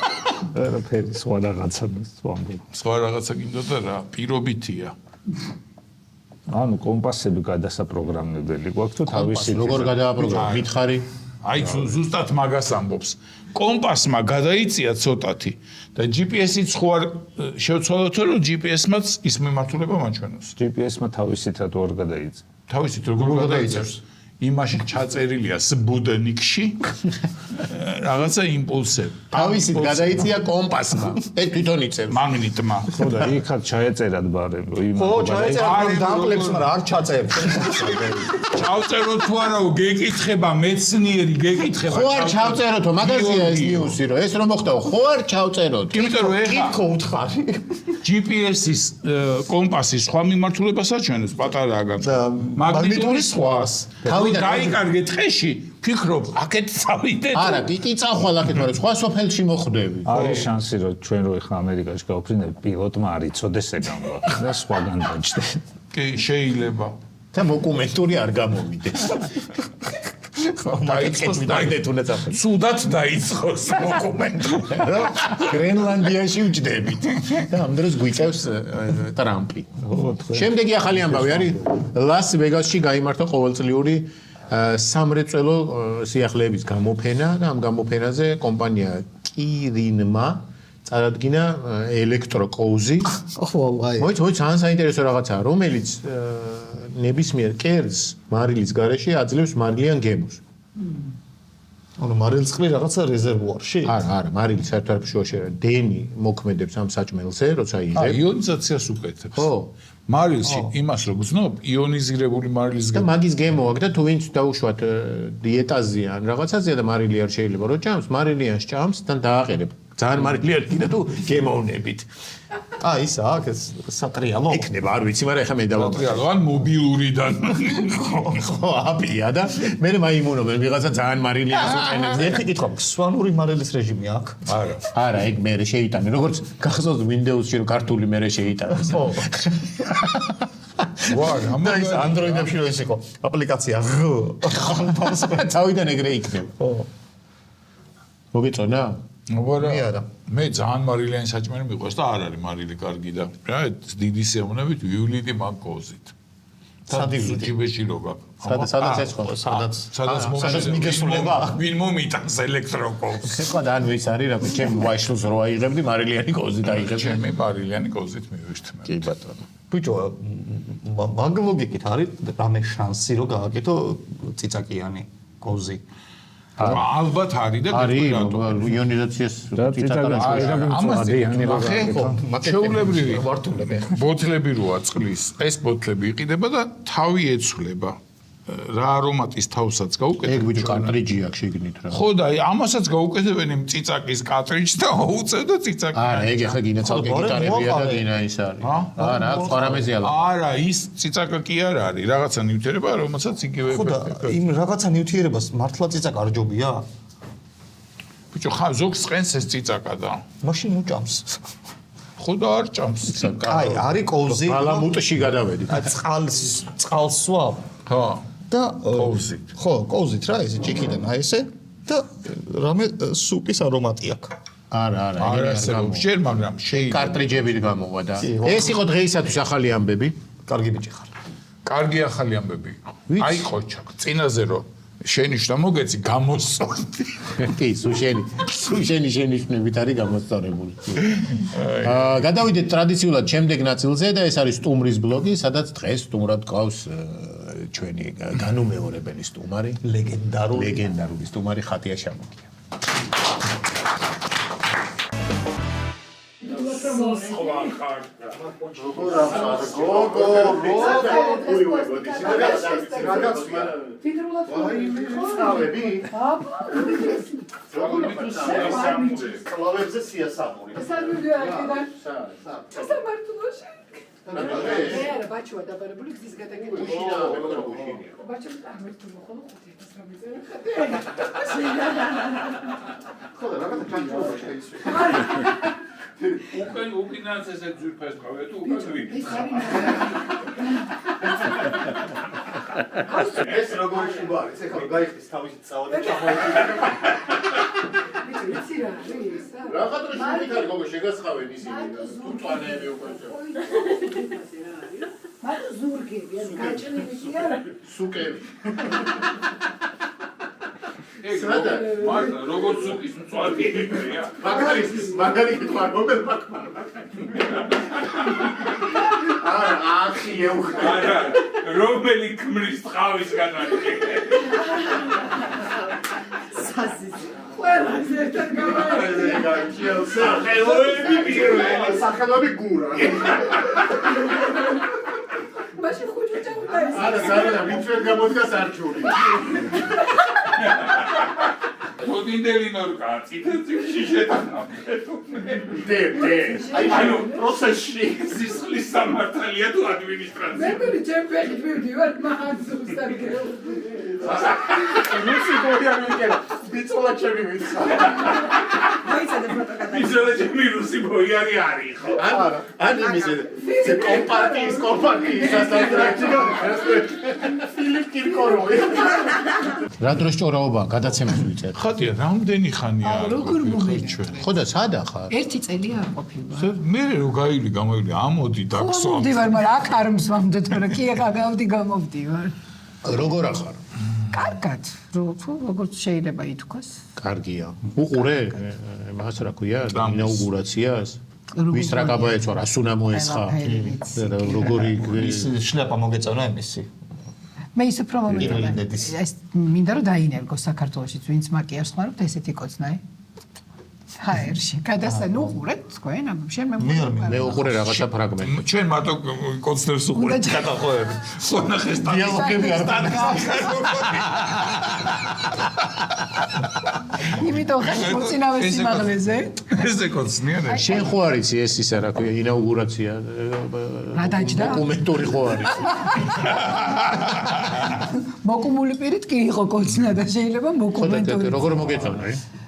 არაფერი სხვა რაღაცა ვამბობ სხვა რაღაცა გინდოდა რა პირობითია ანუ კომპასები გადასაპროგრამებელი გვაქვს თუ თავისი როგორ გადააპროგრამო მითხარი აი ზუსტად მაგას ამბობს კომპასმა გადაიწია ცოტათი და GPS-იც ხო არ შევცვალოთ რომ GPS-მაც ის მიმართულება მაჩვენოს GPS-მა თავისითად არ გადაიწია თავისით როგორ გადაიწევს იმაში ჩაწერილია სბუდნიკში რაღაცა იმპულსები თავისით გადაიწია კომპასმა ეგ თვითონ იწევს მაგნიტმა ხო და იქაც ჩაეწერად ბარემ ხო ჩაეწერა დამკლებს მაგრამ არ ჩაწერს ჩავწერო თუ არა გეკითხება მეცნიერი გეკითხება ხო არ ჩავწეროთო მაგაზია ეს ნიუსი რომ ეს რომ მოხდაო ხო არ ჩავწეროთ იმიტომ რომ ეხა ხო უთხარი GPS-ის კომპასის სხვა მიმართულებას აჩვენებს პატარაა მაგნიტური სხვას დაიკარგე ტყეში, ფიქრობ, აქეთ წავიდეთ. არა, კი წახვალ აქეთ, მაგრამ სხვა სოფელში მოხვდები. არის შანსი რომ ჩვენ რო ეხლა ამერიკაში გავფრინდებით, პილოტმა არ იცოდეს ეგამლა და სხვაგან დაჭდეს. კი, შეიძლება. და დოკუმენტური არ გამოვიდეს. დაიწყოს დაიდეთ უნდა წაფეთ. სუდაც დაიწყოს დოკუმენტური. გრენლანდიაში ვჯდებით. და ამ დროს გვიწევს ტრამპი. შემდეგი ახალი ამბავი არის ლას ვეგასში გაიმართა ყოველწლიური სამრეწველო სიახლეების გამოფენა და ამ გამოფენაზე კომპანია კირინმა წარადგინა ელექტროკოუზი. მოიც ძალიან საინტერესო რაღაცაა, რომელიც ნებისმიერ კერძს მარილის გარეშე აძლევს მარილიან გემოს. ანუ მარილისწყლი რაღაცა რეზერვუარში? არა, მარილი საერთოდ შუაში არა. დენი მოქმედებს ამ საჭმელზე, როცა იღებს. იონიზაციას უკეთებს. ხო. მარილში იმას რო გძნობ, იონიზირებული მარილის და მაგის გემო აქვს და თუ ვინც დაუშვათ დიეტაზე ან რაღაცაზეა და მარილი არ შეიძლება რომ ჭამს, მარილიანს ჭამს და დააყერებ. ძალიან მარილი არ კიდე თუ გემოვნებით. ის აქ ეს სატრიალო. იქნება, არ ვიცი, მაგრამ ეხლა მე დავამატე. პატრიალო ან მობილურიდან. ხო, აპია და მე მაიმუნობენ ვიღაცა ძალიან მარილიანს უყენებს. ერთი კითხვა, სვანური მარილის რეჟიმი აქვს? არა. არა, ეგ მე შეიტანე, როგორც გახსოვს Windows-ში რომ ქართული მე შეიტანეს. ხო. ვარ, და ის Android-ებში რო ის იყო, აპლიკაცია. თავიდან ეგრე იქნება. ხო. მოგიწონა? არა. მე ძალიან მარილიანი საჭმელი მიყვარს და არ არის მარილი კარგი და რა დიდი სიამოვნებით ვივლიტი მაგკოზით. სუჭიბეში რო გაქვს. სადაც ეს ხო? სადაც მიგესულება? ვინ მომიტანს ელექტროკოვს? ეხლა და ანუ ის არის რა, ჩემ ვაშლს რო აიღებდი მარილიანი კოზი დაიღებ. ჩემი მარილიანი კოზით მივიშთმე. კი ბატონო. ბიჭო, მაგ ლოგიკით არის რამე შანსი რომ გააკეთო ციცაკიანი კოზი. ალბათ არის და არის იონიზაციას შეულებრივი ბოთლები როა წყლის ეს ბოთლები იყიდება და თავი ეცვლება რა არომატის თავსაც გაუკეთებ ეგ ბიჭო კარტრიჯი აქვს შეგნით რა ხო და ამასაც გაუკეთებენ იმ ციცაკის კარტრიჯს და უწევ და ციცაკი არა ეგ ახლა გინა ცალკე გიტარებია და გინა ის არის არა ყარამეზია არა ის ციცაკა კი არ არის რაღაცა ნივთიერება რომელსაც იგივე ხო და იმ რაღაცა ნივთიერებას მართლა ციცაკა არ ჯობია? ბიჭო ხა ზოგს ყენს ეს ციცაკა და მაშინ უჭამს. ხო და არ ჭამს აი არის კოუზი ბალამუტში გადავედით წყალს სვავ ხო და კოუზით. ხო, კოუზით რა ესე ჭიქიდან აი ესე და რამე სუპის არომატი აქვს. არა არა არსებობს შენ მაგრამ შეიძლება კარტრიჯებით გამოვა და ეს იყო დღეისათვის ახალი ამბები კარგი ბიჭი ხარ. კარგი ახალი ამბები იყო აი ყოჩაკ წინაზე რომ შენი შტა მოგეცი გამოსწორდი კი სუშენი შენიშვნებით არის გამოსწორებული გადავიდეთ ტრადიციულად შემდეგ ნაწილზე და ეს არის სტუმრის ბლოგი სადაც დღეს სტუმრად გყავს ჩვენი განუმეორებელი სტუმარი ლეგენდარული სტუმარი ხატია შამოკია არა ბაჩოა დაბარებული გზის გადაგებული. ბაჩო ამერტულო ხოლმე ხუთი რამეზე ხატე. ხო და რაღაცა ჩანჩოა შეიძლება. უკან უკინანცეს ეს ძვირფას ყავე თუ უკან ვინ ეს როგორი შუბა არის? ეხლა გაიხდის თავისი წავა და ჩამოეჭი. ვიცი რა არის? რაღაცა შუბით არის გოგო შეგასხავენ ისინი თუ წვანეები უკვე მაგრამ ზურგები ან გაჭრილი კი არა სუკები მარტა როგორც უკის მწვანეებია მაგარი თქვა მოგელ მაგარ არა ახი ეუხდა არა რომელი ქმრის ტყავისგან არის საზიზი ყველას ერთად გამარჯვება სახელები გურა მაშინ ხუჭუჭა უნდა არა საერთოდ ვინც ვერ გამოდგას არჩეული მოდინდელინორ კაცი შიშეტანა ანუ პროცესში სისხლის სამართალია თუ ადმინისტრაცია მეგონი ჩემ ფეხით მივდივარ მაგ ზუსტად გეუბნები. რუსი გოიარი მიგენა ბიჭოლა ჩემი ვიცი მოიცადე ფოტოკატალოგი. ისევე ჩემი რუსი ბოიარი არის ხო ანუ მისე კომპარტიის სასამართლო ფილიპ კირკოროვი რა დროს ჭორაობაა გადაცემას ვიწერ. ხატია რამდენი ხანია როგორ მომეჩვენა? ხო და სადა ხარ? 1 წელი არ ყოფილა. მე რო გაილი გამოილი ამოდი დაგსვა მომდივარ, მაგრამ აქ არ მსვამდე თორე კი გავდი გამოვდივარ. როგორ ახარ? კარგად. როგორც შეიძლება ითქვას. კარგია. უყურე მას რა ქვია ინაუგურაციას? ვის რა გაბაეცვა რა სუნა მოესხა? როგორი ის შლაპა მოგეწონა იმისი. მე ის უფრო მომეწონა. ეს მინდა რომ დაინერგო საქართველოში, ვინც მაკიაჟს ხმარობთ, ესეთი კოცნაი. ჰაერში. გადასან უყურეთ თქვენ, ამ შენ მე უყურე რაღაცა ფრაგმენტი. ჩვენ მარტო კონცერტს უყურებთ გადახოვებით ხონახეს დიალოგები არ იმიტომ ხარ მოწინავე სიმაღლეზე. ესე კონცნიერე შენ ხო არის ეს ისა რა ქვია ინაუგურაცია რა დაჯდა? დოკუმენტური ხო არის? მოკუმული პირით კი იყო კოცნა და შეიძლება ხო და მოკუმენტური. როგორ მოგეწონა?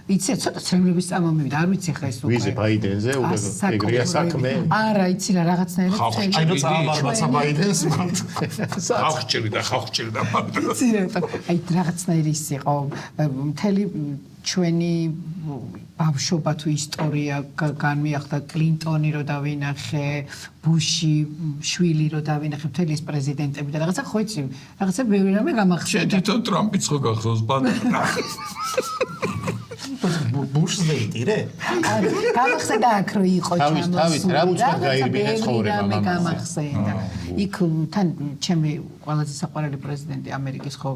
იცი ცოტა ცრემლების წამომივიდა, არ ვიცი ხა ეს უკვე. ვიზე ბაიდენზე უკვე ეგრეა საქმე. არა, იცი რა რაღაცნაირად ხალხი აი როცა ამარბაცა ბაიდენს მათ ხალხჭილი და იცი რა, აი რაღაცნაირი ის იყო მთელი ჩვენი ბავშვობა თუ ისტორია განმიახდა კლინტონი რო დავინახე, ბუში შვილი რო დავინახე, მთელი ეს პრეზიდენტები და რაღაცა ხო იცი, რაღაცა ბევრი რამე გამახსენდა. თვითონ ტრამპიც ხო გახსოვს ბატონო ბუშზე იტირე? გამახსენდა აქ რო იყო თავის რა უცხოდ გაირბინა ცხოვრება მე მამაზე. გამახსენდა. იქ თან ჩემი ყველაზე საყვარელი პრეზიდენტი ამერიკის ხო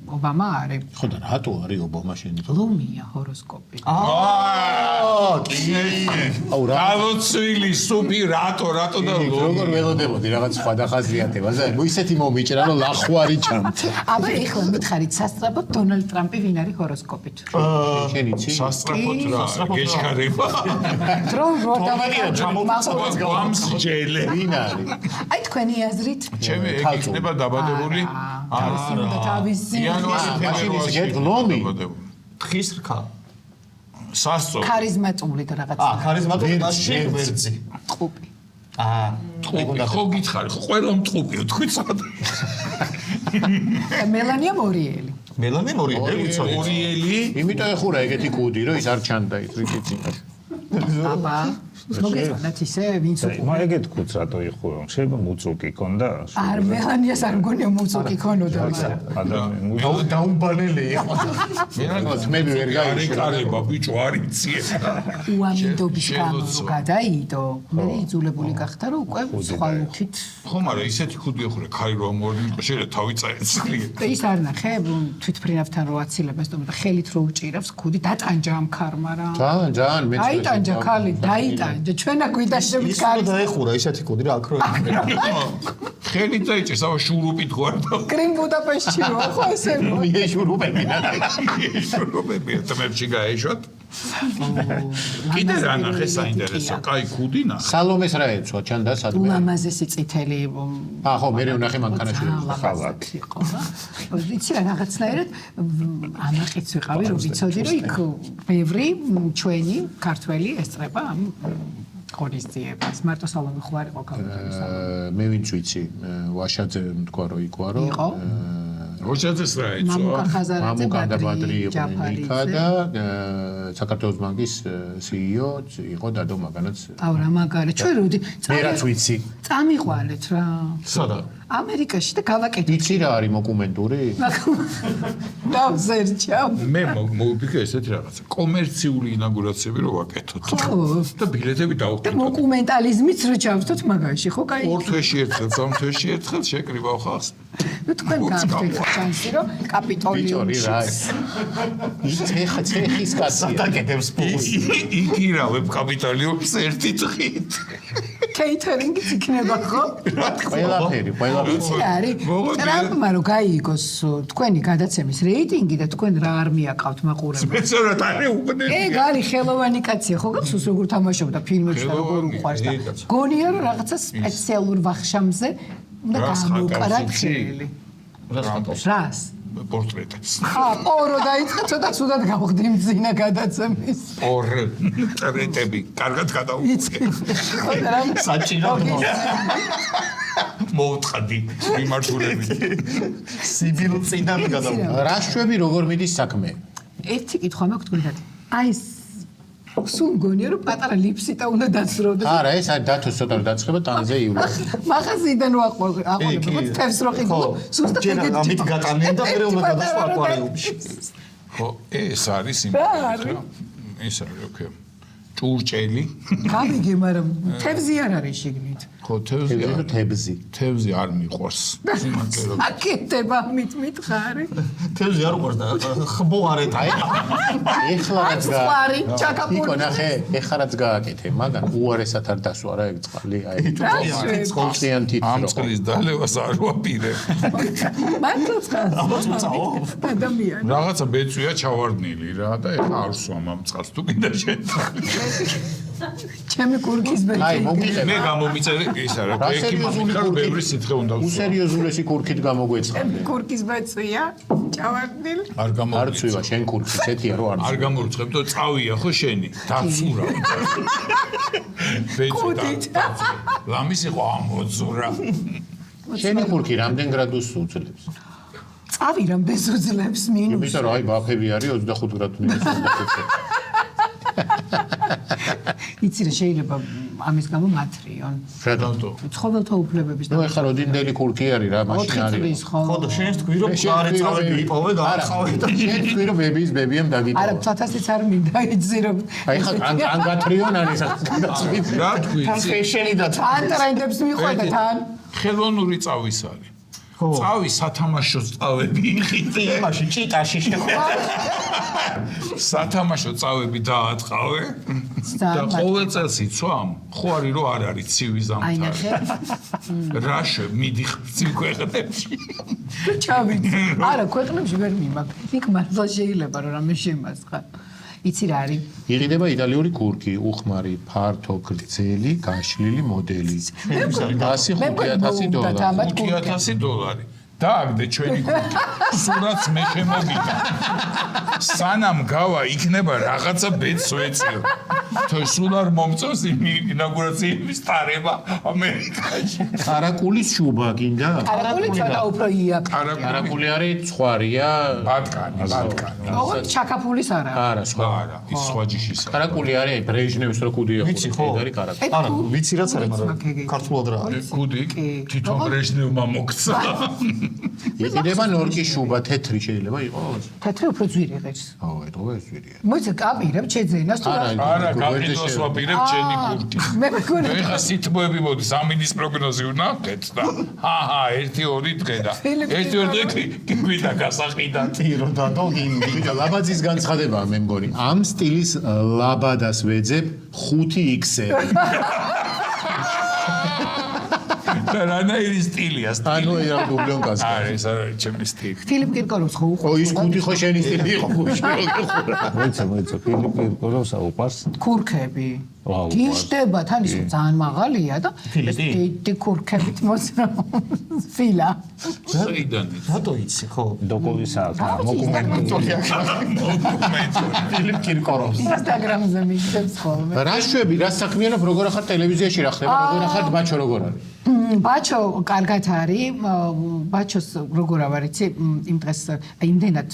ობამა არის. ხო და რატო არის ობამა შენი? ლომია ჰოროსკოპი. აუ რა ალოცვილი სუპი რატო და როგორ ველოდებოდი რაღაც სხვა დახაზიათებას და ისეთი მომიჭრა რომ ლახვარი ჩამთ. აბა ეხლა მითხარით სასწრაფოდ დონალდ ტრამპი ვინ არის ჰოროსკოპით? შენ იცი? სასწრაფოდ რა გეშქარება დრო რო თომელია ჩამოვწავას გამსჯელე ვინ არის? აი თქვენი აზრით? ჩემი ეგ იქნება დაბადებული თავისი უნდა თავისი. მაშინ ის გეტლომი. თხის რქა. სასწო ქარიზმატული და რაღაც. ქარიზმატული მასში ვერძი. ყუპი. ტყუპი ხო გითხარი ხო ყველა მტყუპიო თქვი სადა მელანია მორიელი. მელანე მორიელი ვიცოდი. ორიელი იმიტომ ეხურა ეგეთი კუდი რომ ის არ ჩანდა ის რითი წინაშე. აბა მოგეწონათ ისე ვინც მა ეგეთ კუც რატო იხურო? შეიძლება მუწუკი ქონდა? არ მელანიას არ მგონია მუწუკი ქონოდა მაგრამ ადამიანი დაუმბანელი იყო. ძმები ვერ გაიშვი. კარება ბიჭო არ იცი უამინდობის გამო გადაიდო მე იძულებული გახდა რომ უკვე სხვა ლუქით ხო მაგრამ ისეთი ხუდი ეხურე ქარი რომ ამორინო შეიძლება თავი წაეცლია და ის არ ნახე თვითფრინავთან რო აცილებას და ხელით რო უჭირავს ქუდი დატანჯა ამ ქარმა რა ძალიან მეც დაიტანჯა ხალი დაიტანჯა ჩვენა გვიდა შემდგარი ის დაეხურა ისეთი კუდი რა აქ რო ხელი წაიჭერს აუ შურუპით ხო არ და კრიმ ბუდაპეშტში რო ხო ესე მიეშურობები შურუპები ერთმერჩი გაეშვათ კიდე რა ნახე საინტერესო კაი ქუდი ნახე სალომეს რა ეცვა ჩანდა სადმე ულამაზესი წითელი ხო მე ვნახე მანქანაში ხალათი იყო რა იცი რა რაღაცნაირად ამაყიც ვიყავი რომ ვიცოდი რომ იქ ბევრი ჩვენი ქართველი ესწრება ამ ღონისძიებას მარტო სალომე ხო არ იყო ქალბატონის სალომე მე ვინც ვიცი ვაშაძე თქვა რომ იქ ვარო ოჩაძეს რა ეცვა მამუკა ხაზარაძე ბადრი იყო ნიკა და საქართველოს ბანკის CEO იყო დადო მაგანაც აუ რა მაგარი ჩვენ როდი მე რაც ვიცი წამიყვანეთ რა სადა ამერიკაში და გავაკეთეთ იცი რა არის მოკუმენტური დავზერჩა მე მოვიფიქრე ესეთი რაღაცა კომერციული ინაგურაციები რო ვაკეთოთ და ბილეთები და დავუყიდოთ მოკუმენტალიზმიც რო ჩავთოთ მაგაში ხო კაი ორ თვეში ერთხელ სამ თვეში ერთხელ შეკრიბავ ხალხს ნუ თქვენ გავხდეთ ჩანსი რომ ბიჭორი კაპიტოლიუმში რა ცეხის კაცია დაკეთებს პულს. იგირავებ კაპიტოლიუმს ერთი დღით კეითერინგიც იქნება ხო? ყველაფერი. არის. ტრამპმა რო გაიგოს თქვენი გადაცემის რეიტინგი და თქვენ რა არ მიაკავთ მაყურებელს. მეცორად არის უყდები. ეგ არის ხელოვანი კაცია, ხო გახსოვს როგორ თამაშობდა ფილმებში და როგორ უყვარს და გონია რომ რაღაცა სპეციალურ ვახშამზე უნდა გამოვყრათ ხელი. რას? პორტრეტებს. პორო დაიწყე ცოტა ცუდად გავხდი მძინა გადაცემის. პორტრეტები, კარგად გადავუყე. საჭირო მოვწყდი მიმართულებით. სიბილ წინამ გადავუყე. რა შვები როგორ მიდის საქმე? ერთი კითხვა მაქვს თქვენთან. აი სულ მგონია რომ პატარა ლიფსიტა უნდა დაცროდეს. არა, ეს არ დათოს ცოტა რომ დაცხება ტანზე ივლო. მაღაზიიდან აყოლებ, თევს რო ყიდო. სუსტად ჯერ ამით გატანენ და მე უნდა გადასვა აკვარიუმში. ხო, ეს არის იმенно. ეს არის ოკეი. ჭურჭელი. გამიგე, მაგრამ თევზი არ არის შიგნით. ხო, თევზი. თევზი არ მიყვარს. სიმართლე. აკეთება მითხარი. თევზი არ უყვარს და ხბო არ ედა. ეხლა რაც წყარი, ჩაკაპული. იკო ნახე, ეხლა რაც გააკეთე, მაგრამ უარესად არ დასვა რა ეგ წყალი, აი წყალიან ამ თითრო. წყლის დალევას არ ვაპირებ. მართლა წყალს. ადამიანი. რაღაცა ბეწვია ჩავარდნილი რა და ეხლა არ ვსვამ ამ წყალს თუ კიდე შენ. ჩემი კურკის აი ბეჭი. მოგიყება. მე გამომიწევი ის არა, რა ექიმი სერიოზული მიხარ კურკი? ბევრი სითხე უნდა ვსვა. უსერიოზულესი კურკით გამოგვეწყდა. კურკის ბეწია, ჩავარდნილი. არ არ გამომიწევი. ცვივა შენ კურკის ეთია რო არ არ გამორჩხებ და წავია ხო შენი დაცურა. კუდით. ლამის იყო ამოძურა. შენი კურკი რამდენ გრადუსს უძლებს? წავი რამდენს უძლებს მინუს. იმიტომ რომ აი ბაფები არის 25 გრადუსის 25. იცი რა შეიძლება ამის გამო მათრიონ. რატო? ცხოველთა უფლებების ნუ ეხლა როდინდელი კურკი არის რა, მაშინ არის. ხო და შენს თქვი რომ გარე წავები იპოვე და არ ხავე და შენ თქვი რომ ბებიის ბებიამ არა, დაგიტოვა. ფათასიც არ მინდა იცი რომ აი ხა ან გათრიონ არის გადაწყვეტი. რა თქვი? ფეშენი და თან ტრენდებს მიყვება თან. ხელოვნური წავის არის. წავი სათამაშო წავები იხიტე. იმაში ჭიტაში შეხვდა. სათამაშო წავები დაატყავე და ყოველ წელს იცვამ, ხო არის რომ არ არის ცივი აი ზამთარი. ნახე. რაშე მიდი ცივ ქვეყნებში. ჩავიდი. არა, ქვეყნებში ვერ მიმაქ. იქ მართლა შეიძლება რომ რამე შემასხა. იცი რა არის? იყიდება იტალიური კურკი, უხმარი, ფართო, გრძელი, გაშლილი მოდელი. $105,000. $5,000. დააგდე ჩვენი კურკი. სულაც მე შემოგიდა. სანამ გავა იქნება რაღაცა ბედს ვეწიო. თუ სულ არ მომწონს ინაugurაციის ტარება ამერიკაში. კარაკულის შუბა გინდა? კარაკული ცოტა უფრო იაფი. კარაკული არის ცხვარია. ბატკანი. ოღონდ ჩაკაფულის არა. არა, სხვა. არა, ის სხვა ჯიშის. კარაკული არის ბრეჟნევის რო კუდი ახლა. ვიცი, ხო. არის კარაკული. არა, ვიცი რაც არის, მაგრამ ქართულად რა არის. კუდი თვითონ ბრეჟნევმა მოგცა. იყიდება ნორკის შუბა, თეთრი შეიძლება იყოს? თეთრი უფრო ძვირი ღირს. ო, ეთქო ეს ძვირია. მოიცა კაპირებ ჩეძენას თუ რა. არა, გაყიდოს ვაპირებ ჩენი კურკი. მე მეგონა ეხა სითბოები მოდის ამინის პროგნოზი ვნახეთ და ერთი ორი დღე და ერთი ორი დღე გვიდა გასაყიდა ტირო და დოგინი. ვიდა ლაბაძის განცხადებაა მე მგონი. ამ სტილის ლაბადას ვეძებ 5X-ზე. რანაირი სტილია ანუ რა დუბლიონკას. არა, ეს არის ჩემი სტილი. ფილიპ კირკოროვს ხო ო უყურს? ის 5 ხო შენი სტილი იყო გუშინ. მოიცა ფილიპ კირკოროვს აუყარს. კურქები. ვაუ, გიშდება თან ის ძალიან მაღალია და დიდი კურქებით მოსრა. ფილა. საიდან ის? რატო იცი ხო? დოკოვის მოკუმენტი. ფილიპ კირკოროვს. ინსტაგრამზე მიჩნევს ხოლმე. რა შვები, რა საქმიანობ, როგორ ახარ ტელევიზიაში რა ხდება, როგორ ახარ ბაჩო როგორ არის? ბაჩო კარგად არის. ბაჩოს როგორ არ იცი, იმ დღეს იმდენად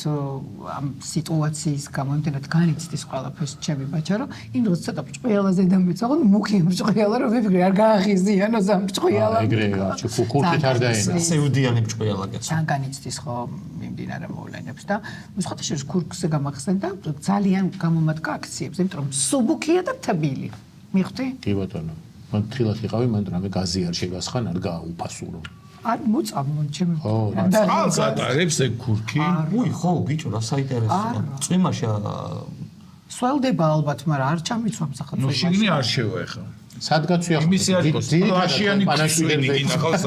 ამ სიტუაციის გამო იმდენად განიცდის ყველაფერს ჩემი ბაჩო, რომ იმ დღეს ცოტა ბრჭყიალაზე დამეცა, ხო მუქი ბრჭყიალა რომ ვიფიქრე არ გააღიზიანო ზამ ბრჭყიალა. ეგრე კურკით არ დაენა. სევდიანი ბრჭყიალა გეცა. ძალიან განიცდის ხო მიმდინარე მოვლენებს და სხვათა შორის კურკზე გამახსენდა ძალიან გამომადგა აქციებს, იმიტომ რომ სუბუქია და თბილი. მიხვდი? კი ბატონო. მან თხილად იყავი, მან რამე გაზი არ შეგასხან, არ გააუფასურო. არ მოწამონ ჩემი. ხო, წყალს ატარებს ეგ კურკი. უი ხო, ბიჭო, რა საინტერესოა. წვიმაში სველდება ალბათ, მაგრამ არ ჩამიცვამს ახლა. ნუ შიგნი არ შევა ეხლა. სადგაცვია იმისი არ იყოს პლაშიანი ქსვენი გინახავს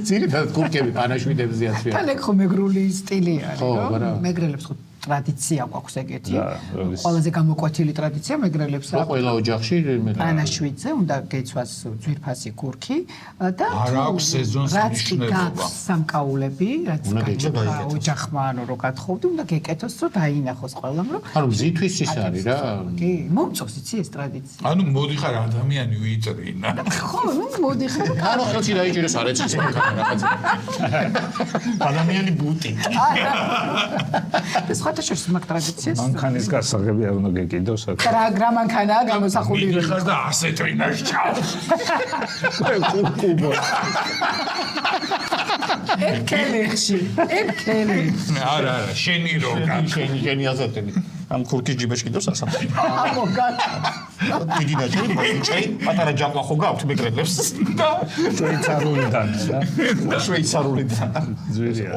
ძირითადად კურკები პანაშვიდებზე აცვია თან ეგ ხო მეგრული სტილი არის, ხო, არა. რომ მეგრელებს ხო ტრადიცია გვაქვს ეგეთი. რა, როდის- ყველაზე გამოკვეთილი ტრადიცია მეგრელებს რა ყველა ოჯახში პანაშვიდზე უნდა გეცვას ძვირფასი კურკი და არ აქვს სეზონს რაც კი მნიშვნელობა. გაქვს სამკაულები, რაც უნდა გაჩვენა გაიკეთოს. ოჯახმა ანუ რო გათხოვდი, უნდა გეკეთოს, რომ დაინახოს ყველამ, რომ ანუ მზითვის ის არის რა კი, მომწონს იცი ეს ტრადიცია. ანუ მოდიხარ ადამიანი ვიწრინა ხო, ნუ მოდი ხარ ანუ ხელში დაიჭიროს არ ეცის რაღაცა ადამიანი ბუტი. ეს ხათა შორს მაგ ტრადიციას მანქანის გასაღები არ უნდა გეკიდოს აქ. რა მანქანაა გამოსახული რომ მიდიხარ და ასე ტრინას ჩავს ეგ კელეხში არა შენი როკა შენი აზატენი ამ ქურკის ჯიბეში კიდევ სასამართლო. ამოგან დიდი ნაჭერი, მაგრამ პატარა ჯაყვა ხო გაქვთ მეგრელებს და შვეიცარიულიდან რა. შვეიცარიულიდან. ძვირია.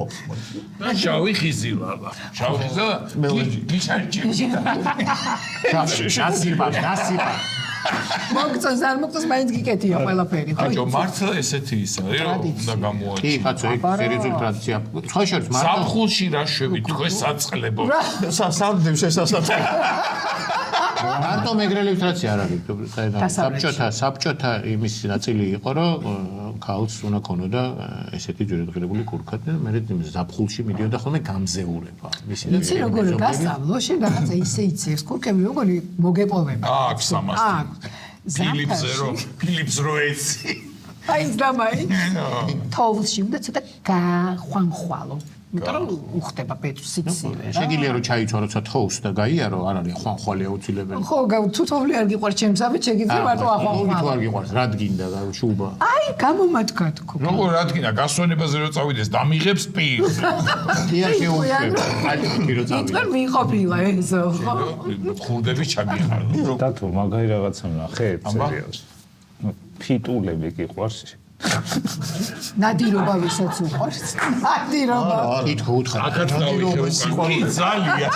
შავი ხიზილავა შავი ხიზილავა გიშარჯი გასიბა მოგწონს არ მოგწონს მაინც გიკეთია ყველაფერი ხო აჯო მართლა ესეთი ის არის რომ უნდა კი გამოაჩინო კაცო ეგ სერიოზული ტრადიცია სხვა შორის მარტო საფხულში რა შვები თქვენ საწყლებო სამდევ შესასწავლად. მარტო მეგრელების ტრადიცია არ არის საბჭოთა იმის ნაწილი იყო რომ ქალს უნდა ქონოდა ესეთი ჯერადღირებული კურქა და მე ზაფხულში მიდიოდა ხოლმე გამზეურება მისი და იცი როგორ გასავლო შენ რაღაცა ისე იცი ეს კურკები როგორი მოგეპოვება აქ სამასტი ფილიპზე რო ფილიპს რო ეცი აი ძამაი თოვლში უნდა ცოტა გახვანხვალო იმიტომ რომ უხდება პეტრს სიცივე რა შეგიძლია რომ ჩაიცვა როცა თოვს და გაიარო არ არის ხვანხვალი აუცილებელი ხო თუ თოვლი არ გიყვარს ჩემს აბი შეგიძლია მარტო თუ ახვანხვალო არ გიყვარს რა დგინდა შუბა აი გამომადგა თქო როგორ რადგინა გასვენებაზე რო წავიდეს დამიღებს პირს დია შეუშვება აი რო წავიდა იტყვი მიყოფილა ესო ხო ხურდები ჩაგიხარო და თუ მაგარი რაღაცა ნახე სერიალს. ფიტულები გიყვარს? ნადირობა ვისაც უყვარს ნადირობა კითხო უთხარ აქაც დავიხე ძალიან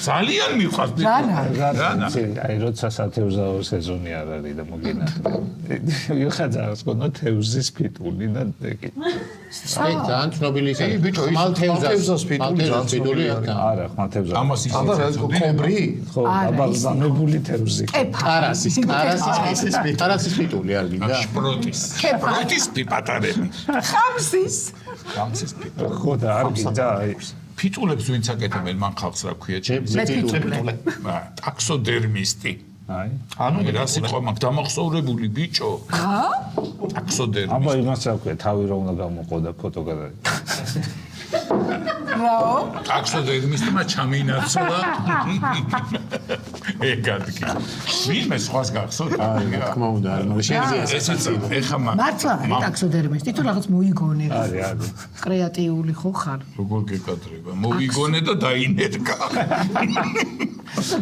ძალიან მიყვარს რანა აი როცა სათევზაო სეზონი არ არის და მოგინახე. ვიხაძავს კონო თევზის ფიტული და ეგ. აი ძალიან ცნობილი ისე ბიჭო, ის მალთევზას ფიტული ძალიან ცნობილი აქ არა, ხმა თევზა. ამას ის აბა რა კობრი? ხო, აბალზამებული თევზი. კარასის ფიტული არ გინდა პროტის პიპატარები ხამსის გამცეს პიპა ხო და არ გინდა აი ფიტულებს ვინც აკეთებენ მან ხალხს რა ქვია ჩემს ტაქსოდერმისტი აი ანუ რა სიტყვა მაქვს დამახსოვრებული ბიჭო ტაქსოდერმისტი აბა იმას რა ქვია თავი რომ უნდა გამოყო და ფოტო გადაიღო. რაო ტაქსოდერმისტმა ჩამინაცვლა ეგ ადგილი ვინმე სხვას გახსოვთ რა თქმა უნდა არ მაგრამ შეიძლება ესაც ეხა მართლა არის ტაქსოდერმისტი თუ რაღაც მოიგონე არის არის. კრეატიული ხო ხარ როგორ გეკადრება მოვიგონე და დაინერგა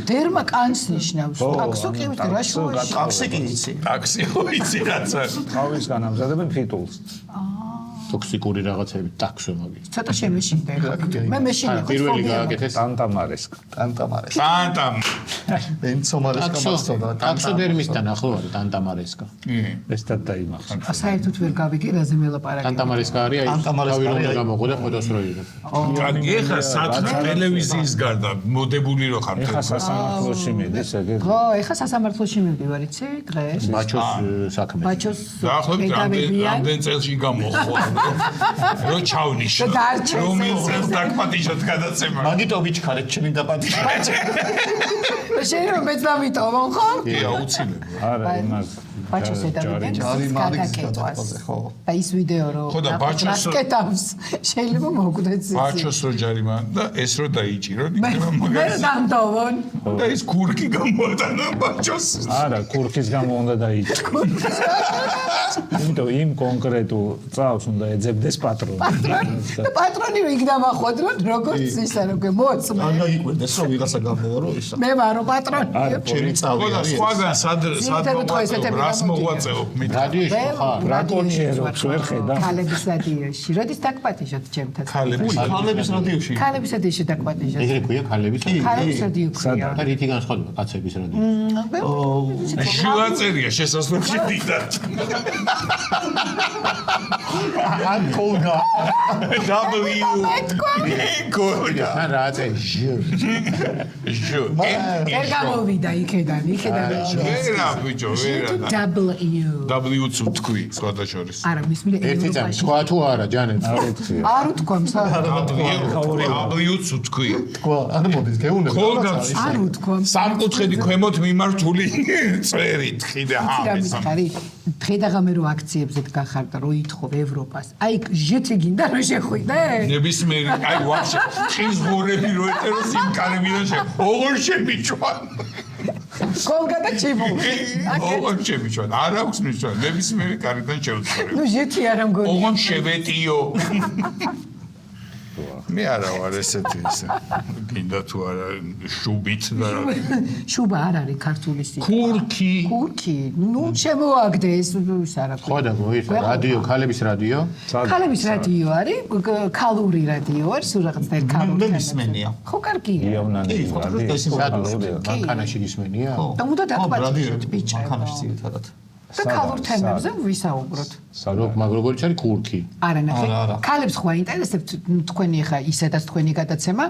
დერმა კანს ნიშნავს ტაქსო კი ვიცი რა შუაში ტაქსი კი იცი. ტაქსი იცი რაცა თავისგან ამზადებენ ფიტულს. ტოქსიკური რაღაცები ტაქსო მაგის ცოტა შემეშინდა მე მეშინე პირველი გააკეთეს ტანტამარესკა. ტანტამარეს. ტანტამ ენცომარეს გამახსოვდა. ტაქსოდერმისტთან ახლო არის ტანტამარესკა ესთან დაიმახსოვრე. საერთოდ ვერ გავიგე რაზე მელაპარაკე ტანტამარესკა არის აი ტანტამარესკა თავი რომ არის. გამოყო და ფოტოს რო იღებ ეხა სათხე ტელევიზიის გარდა მოდებული რო ხარ ეხა სასამართლოში მიდის ეგეთ. ხო ეხა სასამართლოში მივდივარ იცი დღეს ბაჩოს საქმე ბაჩოს დაახლოებით ეკავებიან რამდენ წელში გამოხო რო ჩავნიშნო და დარჩენს რომელ ეს. წელს დაგპატიჟოთ გადაცემა მაგიტო ვიჩქარეთ ჩემი დაპატიჟე. შენ რომ მეც დამიტოვო ხო კი აუცილებლად არა იმას ბაჩოს ედავიდან ჯარი მაგის გადაკეთვას გადაყვაზე, ხო. და ის ვიდეო რო ხო და ბაჩოს- კეთავს შეიძლება მოგვდეთ ბაჩოს რო ჯარიმა და ეს რო დაიჭირო მე იქნება მე მაგას დამტოვონ და ის კურკი გამოატანა ბაჩოს არა კურკის გამო უნდა დაიჭრო. იმიტომ იმ კონკრეტულ წავს უნდა ეძებდეს პატრონი. პატრონი რო იქ დამახვედრონ როგორც ისა როგე მოწმე ან გაიკვირდეს რომ ვიღაცა გამოვა რომ ისა. მე ვარო პატრონი არა ჩემი წავი ხო და არის. სხვაგან სად ზოგადად თუ ესეთები რას მოღვაწეობ მე. რადიოში ხარ? ბრაკონიერებს ვერ ხედავ? ქალების რადიოში. როდის დაგპატიჟოთ ჩემთან? ქალების რადიოში. ქალების რადიოში დაგპატიჟოთ. ეგრე ქვია ქალების? ქალების რადიო ქვია. და რითი განსხვავდება კაცების რადიო? ჟილაწერია შესასვლელში დიდად. კონა. კონა. რა წერე? ჟო. ვერ გამოვიდა იქედან ვერა ბიჭო, ვერა. W-ც ვთქვი, სხვათა შორის. არა, მისმილი ერთი წამი სხვა თუ არა, ჯანეთ? არ უთქვამ W-ც ვთქვი. თქვა, ანუ მოდის გეუნები. ხოლგაც არ უთქვამ. სამკუთხედი ქვემოთ მიმართული წერით ხიდა ამის ამის. ხარი დღე და ღამე რო აქციებზე გახარ და რო ითხოვ ევროპას. აი ჟეთი გინდა რომ შეხვიდე? ნებისმიერი, აი ვაფშე, ხის ღორები რო ეტეროს იმ კარებიდან ოღონ შემიჩვან. კოლგა და ჩიბუ. ოღონ შემიჩვან. არ აქვს ნიშნა, ნებისმიერი კარიდან შევწყვეტ. ნუ ჟეთი არა მგონი. ოღონ შევეტიო. მე არა ვარ ესეთი ისე. გინდა თუ არა შუბით და რა. შუბა არ არის ქართული სიტყვა. ქურქი. ქურქი. ნუ შემოაგდე ეს ის არა. ხო და მოის რადიო, ქალების რადიო? ქალების რადიო არის, ქალური რადიო არის, სულ რაღაცნაირ ქალური. ნებისმენია. ხო, კარგია. იავნანი რადიო. მანქანაში გისმენია? და უნდა დაგპატიჟოთ ბიჭო. მანქანაში ძირითადად. და ქალურ თემებზე ვისაუბროთ. როგორც არის ქურქი. არა ნახე. ქალებს ხო აინტერესებთ თქვენი ხა ისედაც თქვენი გადაცემა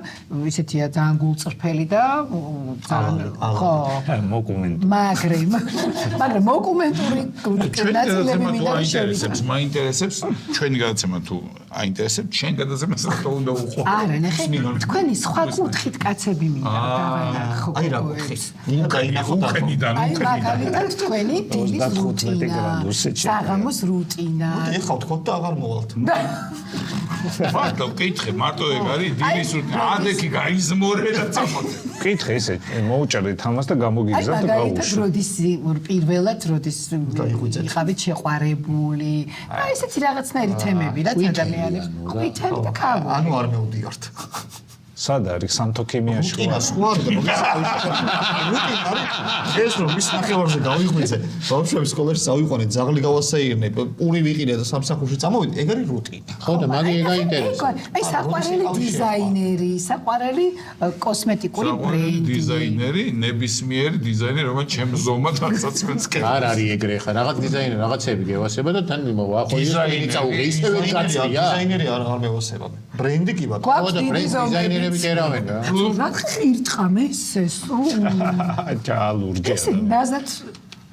ისეთია ძალიან გულწრფელი და ხო მოკუმენტური. მაგრამ მოკუმენტური ნაწილები მინდა აინტერესებს, მაინტერესებს ჩვენი გადაცემა თუ აინტერესებს, შენ გადაცემას რა უნდა უყო. არა ნახე. თქვენი სხვა კუთხით კაცები მინდა დავანახო. აი რა კუთხით. მინდა ინახოთ ახლა. უკენიდან, აი უკენიდან. მაგალითად თქვენი დილის 35 გრადუსით შედგება. საღამოს რუტინა. ეხლა ვთქვათ და აღარ მოვალთ. მარტო კითხე, მარტო ეგ არის დილის ადექი გაიზმორე და წამოწე. კითხე ესე, მოუჭერდით ამას და აი გამოგიგზავთ და მაგალითად გაუშვით. როდის პირველად როდის იყავით შეყვარებული აი ესეთი რაღაცნაირი თემები რაც ადამიანებს ყვითელი და ქალო ანუ არ მევდიართ. სად არის სამთოქიმიაში? რუტინა სხვა არის. რუტინა არის ეს რომ მის ნახევარზე გავიღვიძე. ბავშვების სკოლაში წავიყვანე, ძაღლი გავასეირნე, პური ვიყიდე და სამსახურში წამოვიდე, ეგ არის რუტინა. ხო და მაგ ეგ აინტერესებს. აი საყვარელი დიზაინერი, საყვარელი კოსმეტიკური ბრენდი. დიზაინერი, ნებისმიერი დიზაინერი, რომელიც ჩემს ზომად აღსაცმელს კი. არ არის ეგრე ხა, რაღაც დიზაინერი რაღაცები გევასება და თან მოვაყო ისევე კაცია. დიზაინერი არ მევასება. ბრენდი კი ბატონო. გვაქვს და დიდი დიზაინერები წერავენ რა. რა ხირთხამ ეს ჯალურჯი. ეს ნაზად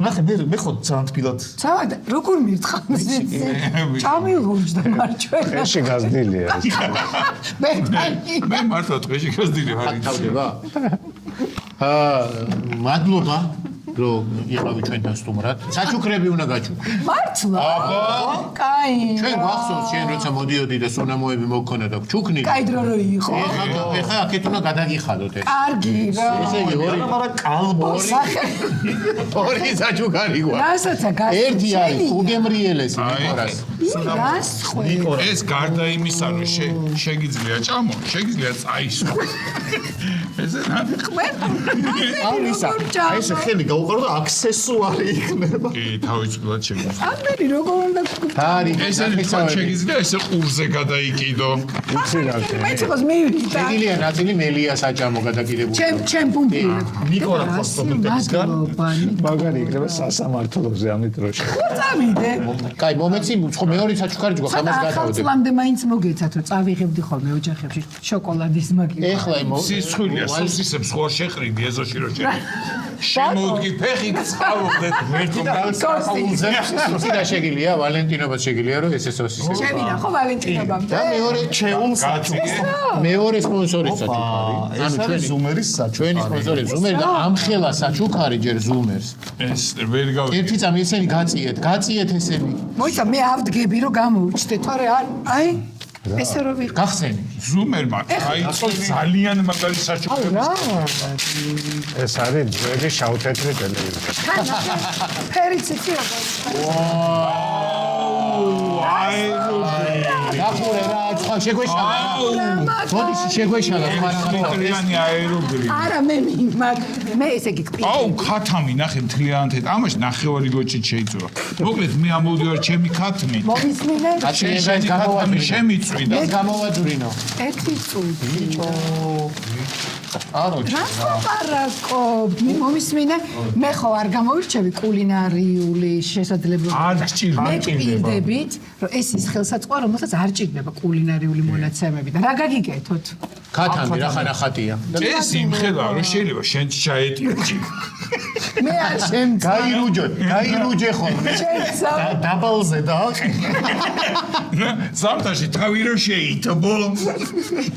ნახე მე ხო ძალიან თბილად ცავად როგორ მირთხამ ეს ჩამილურჯდა მარჩვენა ეში გაზდილია. მე მართლა დღეში გასდილი ვარ ის. თავდება? მადლობა რომ იყავი ჩვენთან სტუმრად. საჩუქრები უნდა გაჩუქო. მართლა? კაი. ჩვენ გვახსოვს შენ როცა მოდიოდი და სუნამოები მოგქონა და ჩუქნი. კაი დრო რო იყო. ეხა აქეთ უნდა გადაგიხადოთ ეს. კარგი რა. ესე იგი მაგრამ კალბოს ორი საჩუქარი გვაქვს. რასაც გასწრაფ. ერთი არის უგემრიელესი ნიკორას. გასხვე. ეს გარდა იმისა რომ შეგიძლია ჭამო, შეგიძლია წაისვო. ესე აი ეს ხელი გაუყარო და აქსესუარი იქნება. კი, თავისუფლად შეგიძლია. ამდენი როგორ უნდა არის ესე თქვენ შეგიძლია ესე ყურზე გადაიკიდო. მეც იყოს მივიდე. შეგიძლია ნაწილი მელია საჭამო გადაკიდებული. ჩემ პუმპილად. ნიკორა ფოსტომენტებისგან. მაგარი იქნება სასამართლოზე ამით დროში. წავიდე. კაი, მომეცი, ხო მეორე საჩუქარი ჯგვა, ამას გადავდებ. ხალხლამდე მაინც მოგეცათ რომ წავიღებდი ხოლმე ოჯახებში შოკოლადის მაგივრად. ეხლა სისხლია, სუსისებს ხო არ შეყრიდი ეზოში რო შემოუდგი ფეხი წავუხდეთ მერტო სუსი და შეგიძლია ვალენტინობას შეგიძლია რომ ესე სოსისები. შევიდა ხო ვალენტინობამდე. და მეორე ჩეულ საჩუქრს. მეორე სპონსორი საჩუქარი. ეს არის ზუმერის საჩუქარი. ჩვენი სპონსორი ზუმერი და ამხელა საჩუქარი ჯერ ზუმერს. ეს ვერ გავიგე. ერთი წამი ესენი გაწიეთ ესენი. მოიცა მე ავდგები რომ გამოუჩდე თორე აი ესე რომ ვიყ. გახსენი. ზუმერმა აიწყო ძალიან მაგარი საჩუქრები. რა ეს არის ძველი შავ-თეთრი ტელევიზია. ფერიც იცი როგორ და დახურე რა, სხვა შეგვეშალა. მოდი შეგვეშალა სხვა რა. ლიტრიანი აეროგრი. არა მე ესე იგი აუ, ქათამი ნახე მთლიანად. ამაში ნახევარი გოჭით შეიწვა. მოკლედ მე ამოვიდივარ ჩემი ქათმით. მომისმინე შენი ქათამი შემიწვიდა. ეს გამოვაძვრინო. ერთი წუთი. არო, რასაპარაკო მომისმინე მე ხო არ გამოვირჩევი კულინარიული შესაძლებლობა არ გჭირდება. მე პირდებით რომ ეს ის ხელსაწყოა რომელსაც არ ჭირდება კულინარიული მონაცემები და რა გაგიკეთოთ ქათამი რა ხანახატია. ეს იმხელა რომ შეიძლება შენ ჩაეტიო. მე არ შემცა გაირუჯე ხოლმე. შემცა დაბალზე დააყენე. ზამთარში თავი რო შეიტბო.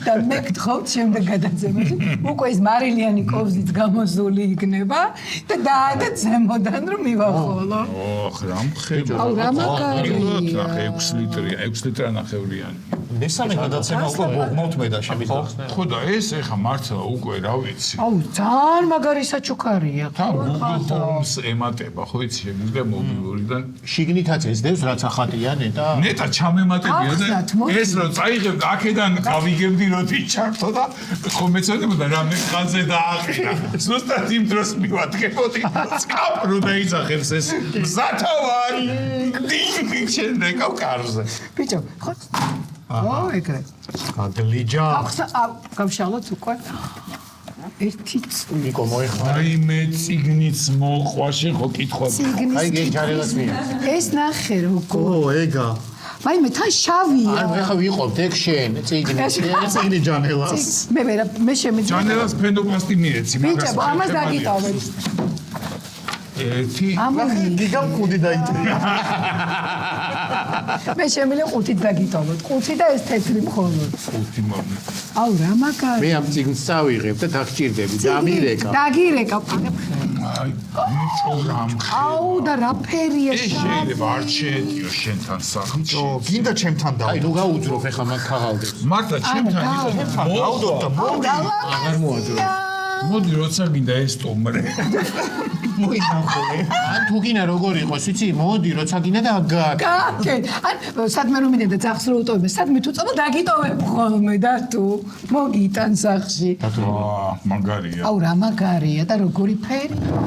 და მე გთხოვთ შემდეგ გადაცემაში უკვე ის მარილიანი კოვზიც გამოზული იქნება და დაადა ზემოდან რომ მივახოლო. ოხ, რა მხება. აუ რა მაგარია. 6 ლიტრია, 6 ლიტრა ნახევრიანი. მესამე გადაცემა უკვე მოგმოვთმედა შემიძლია. ხო და ეს ეხა მართლა უკვე რა ვიცი. აუ ძალიან მაგარი საჩუქარია. თან Google Homes ემატება, ხო იცი, შემიძლია მობილურიდან. შიგნითაც ესდევს რაც ახატია ნეტა. ნეტა ჩამემატებია და ახსნათ, მოდი. ეს რომ წაიღებ აქედან გავიგებდი რომ თიჩართო და ხო მეცოდებოდა რამე ხანზე დააყენა. ზუსტად იმ დროს მივადგებოდი. სკაპრო დაიძახებს ეს მზათავარი. დინგ შემდეგ ავკარზე. ბიჭო, ხო? ო, ეგრე. გაგლიჯა. ახსა, გავშალოთ უკვე. ერთი წუთი. ნიკო მოეხმარა. აი მე ციგნიც მოყვაში ხო კითხვა. აი გეჯარელას მია. ეს ნახე როგორ. ო, ეგა. აი მე თან შავია. არ ხა ვიყობთ ეგ შენ ციგნი. ციგნი ჯანელას. მე შემიძლია. ჯანელას ფენდოპლასტი მიეცი, ბიჭო, ამას დაგიტოვეთ. ერთი გიგამ კუდი დაიტრია. მე შემიძლია ყუთით დაგიტოვოთ. ყუთი და ეს თეთრი მხოლოდ. ხუთი მომი. აუ რა მაგარი. მე ამ ციგნს წავიღებ და დაგჭირდები და ამირეკა. დაგირეკა. აი, მიწურამ. აუ და რა ფერია ეს შეიძლება არ შეეტიო შენთან სახლში. ო, გინდა ჩემთან აი დავდო. ნუ გაუძროფ ეხა მაგ ქაღალდებს. მართლა ჩემთან იყო. დავდოთ და მოდი. აღარ მოაძრო. მოდი როცა გინდა ეს ტომრე. მოინახულე. ან თუ გინდა როგორ იყოს, იცი, მოდი როცა გინდა და აგარ. კაკე. ან სადმე რომ მინდა ძახს რო უტოვებ, სადმე თუ წავა დაგიტოვებ ხოლმე და თუ მოგიტან სახში. აა, მაგარია. აუ რა მაგარია და როგორი ფერია.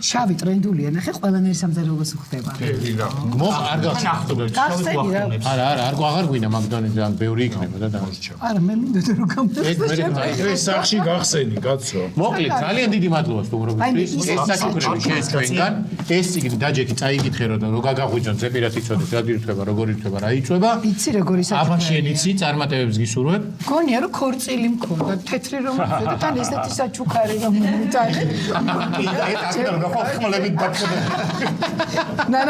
შავი ტრენდულია, ნახე ყველანაირ სამზარეულოს ხდება. ფერი რა. მოხ არ გახსოვდეს. გახსენი რა. არა, აღარ გვინდა მაგდონეზე ან ბევრი იქნება და დამორჩა. არა, მე მინდა რომ ეგ მე გამოსწორე. ეს სახში გახსენი, კაცო. მოკლედ ძალიან დიდი მადლობა სტუმრობისთვის. ეს საჩუქრები შენს თქვენგან. ეს ციგნი დაჯექი წაიგითხე რომ გაგაღვიძონ ზეპირად იცოდეს რა დირთვება, როგორ ირთვება, რა იწובה. იცი როგორი აბა საჩუქრია. შენ იცი წარმატებებს გისურვებ. გონია რომ ქორწილი მქონდა, თეთრი რომ მქონდა, თან ესეთი საჩუქარი რომ მიწახე. ნა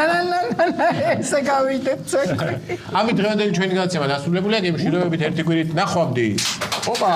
ესე გავიდეთ ცეკვი. ამით დღევანდელი ჩვენი გადაცემა დასრულებულია. გემშვიდობებით ერთი კვირით ნახვამდის. ოპა